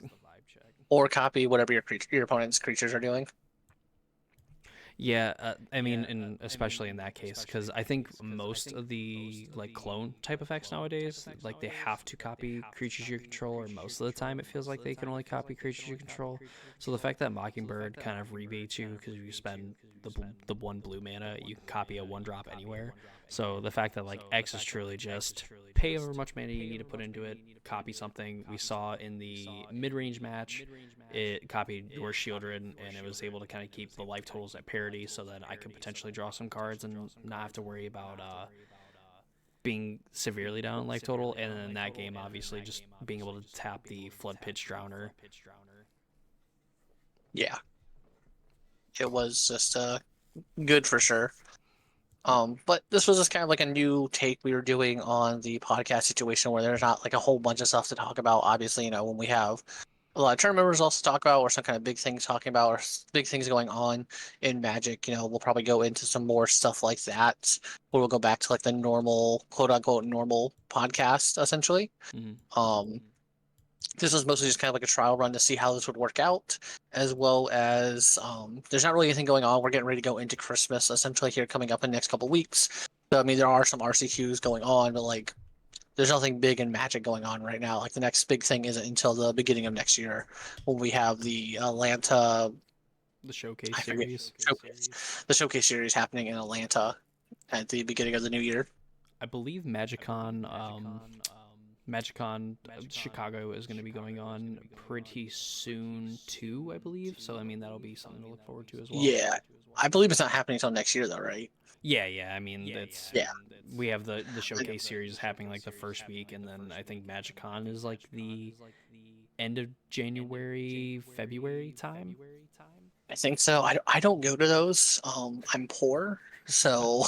copy whatever your opponent's creatures are doing. Yeah, I mean, and especially in that case, because I think most of the like clone type effects nowadays, like they have to copy creatures you control, or most of the time it feels like they can only copy creatures you control. So the fact that Mockingbird kind of rebates you because you spend the 1 blue mana, you can copy a 1-drop anywhere. So the fact that like X is truly just pay however much mana you need to put into it, copy something. We saw in the mid-range match, it copied your Shieldred, and it was able to kind of keep the life totals at parity, so that I could potentially draw some cards and not have to worry about being severely down in life total. And then in that game, obviously, just being able to tap the Flood Pitch Drowner. Yeah, it was just good for sure. But this was just kind of like a new take we were doing on the podcast situation, where there's not like a whole bunch of stuff to talk about. Obviously, when we have a lot of tournament results to talk about, or some kind of big things talking about, or big things going on in Magic, we'll probably go into some more stuff like that, where we'll go back to like the normal, quote unquote, normal podcast, essentially. Mm-hmm. This was mostly just kind of like a trial run to see how this would work out, as well as there's not really anything going on. We're getting ready to go into Christmas essentially here coming up in the next couple weeks. So I mean, there are some RCQs going on, but like there's nothing big in Magic going on right now. Like the next big thing isn't until the beginning of next year, when we have the Atlanta The showcase I forget series. the showcase series happening in Atlanta at the beginning of the new year. I believe MagicCon Chicago is going to be going on pretty soon too, I believe. So I mean that'll be something to look forward to as well. Yeah, I believe it's not happening until next year though, right? Yeah, yeah. I mean it's Yeah. we have the Like, showcase series happening like the first week, and then I think MagicCon is like the end of January, February time. I think so. I don't go to those. I'm poor, so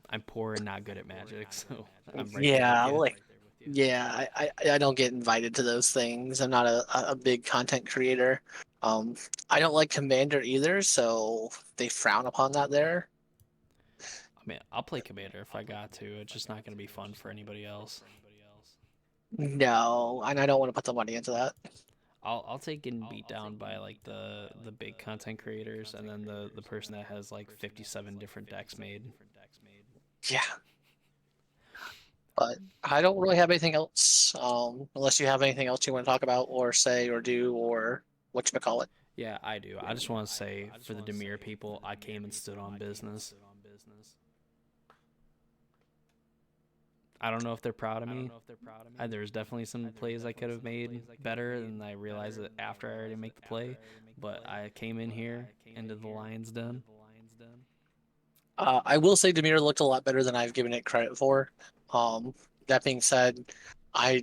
I'm poor and not good at Magic, so I'm right there with yeah, you. like yeah, I don't get invited to those things. I'm not a big content creator. Um, I don't like Commander either, so they frown upon that there. I mean, I'll play Commander if I got to. It's just not going to be fun for anybody else. No, and I don't want to put the money into that. I'll take getting beat down by like the big content creators, and then the person that has like 57 different decks made. Yeah, but I don't really have anything else. Unless you have anything else you want to talk about or say or do or what you call it. Yeah, I do. I just want to say for the Demir people, I came and stood on business. I don't know if they're proud of me. There's definitely some plays I could have made better, and I realized it after I already make the play. But I came in here into the Lions Den. I will say Demir looked a lot better than I've given it credit for. That being said, I'm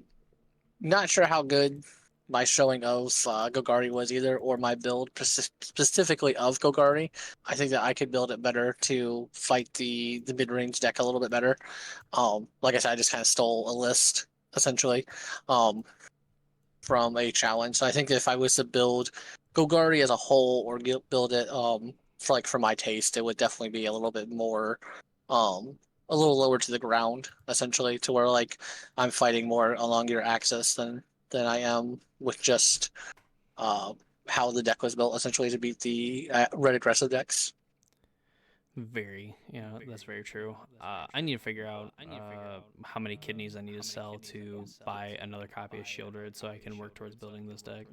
not sure how good my showing of Gogari was either, or my build specifically of Gogari. I think that I could build it better to fight the mid range deck a little bit better. Like I said, I just kind of stole a list essentially um, from a challenge. So I think that if I was to build Gogari as a whole or build it for my taste, it would definitely be a little bit more um a little lower to the ground, essentially, to where like I'm fighting more along your axis than I am with just uh how the deck was built essentially to beat the red aggressive decks. Very, yeah, that's very true. I need to figure out how many kidneys I need to sell to buy another copy of Shieldred so I can work towards building this deck.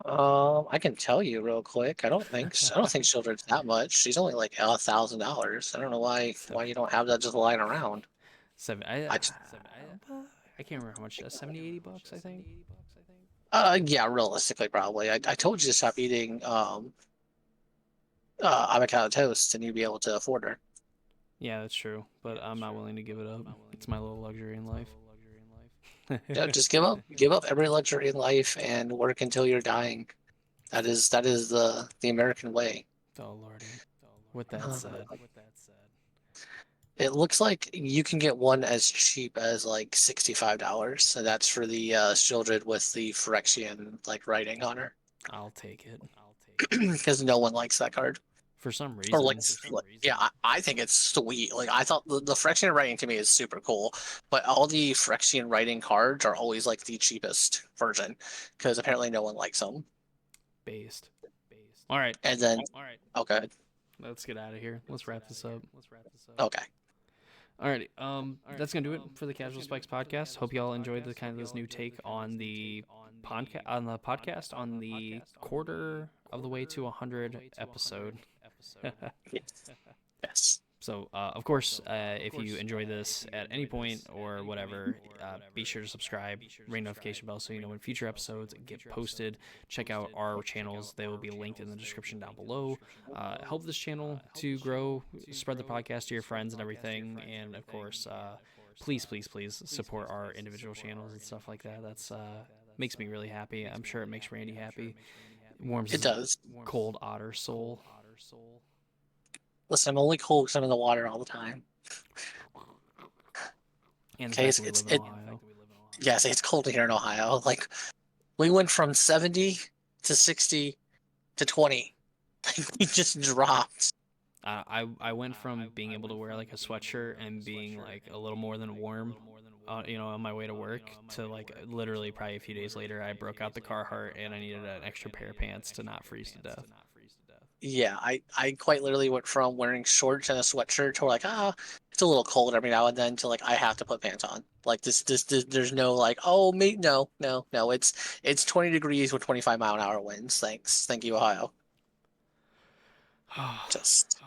I can tell you real quick. I don't think so. I don't think Shieldred's that much. She's only like $1,000. I don't know why you don't have that just lying around. Seven. I just, I can't remember how much. 70, $80, I think. yeah, realistically, probably. I told you to stop eating avocado toast, and you'd be able to afford her. Yeah, that's true. But I'm not willing to give it up. It's my little luxury in life. Yeah, just give up every luxury in life and work until you're dying. That is the American way. Oh lordy. With that Uh, said, it looks like you can get one as cheap as like $65, so that's for the Shieldred with the Phyrexian like writing on her, I'll take it. because no one likes that card. For some Or like, reason, yeah, I think it's sweet. Like I thought the Phyrexian writing to me is super cool, but all the Phyrexian writing cards are always like the cheapest version because apparently no one likes them. based. All right. And then okay, Let's get out of here. Let's wrap this up. okay, Alrighty, that's gonna do it for the Casual Spikes podcast. Hope y'all enjoyed the kind of this new take on the podcast on the quarter of the way to 100 episode. yes, yes. So, of course, if you enjoy this at any point or whatever, be sure to subscribe, ring notification bell so you know when future episodes get posted. Check out our channels; they will be linked in the description down below. Help this channel to grow, spread the podcast to your friends and everything, and of course, please, please, please support our individual channels and stuff like that. That's makes me really happy. I'm sure it makes Randy happy. Warms It his does. cold otter soul. Listen, I'm only cold because I'm in the water all the time. And the Okay, fact that we live in Ohio. yes, it's cold here in Ohio. Like we went from 70 to 60 to 20. We just dropped. I went from being able to wear like a sweatshirt and being like a little more than warm, on my way to work to like literally probably a few days later I broke out the Carhartt and I needed an extra pair of pants to not freeze to death. Yeah, I quite literally went from wearing shorts and a sweatshirt to like, it's a little cold every now and then to like I have to put pants on. Like this there's no like, oh mate, no. It's 20 degrees with 25 mile an hour winds. Thanks. Thank you, Ohio. Just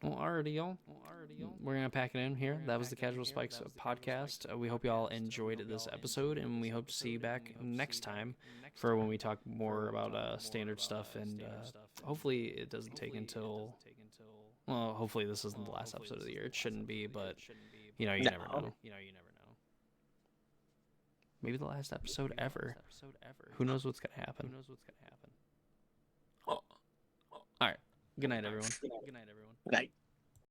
Well, alrighty, y'all. We're gonna pack it in here. That was the Casual Spikes podcast. We hope y'all enjoyed this episode, and we hope to see you back next time for when we talk more about standard stuff. And hopefully, it doesn't take until. Well, hopefully, this isn't the last episode of the year. It shouldn't be, but you never know. Maybe the last episode ever. Who knows what's gonna happen? Oh. All right. Good night, everyone. night.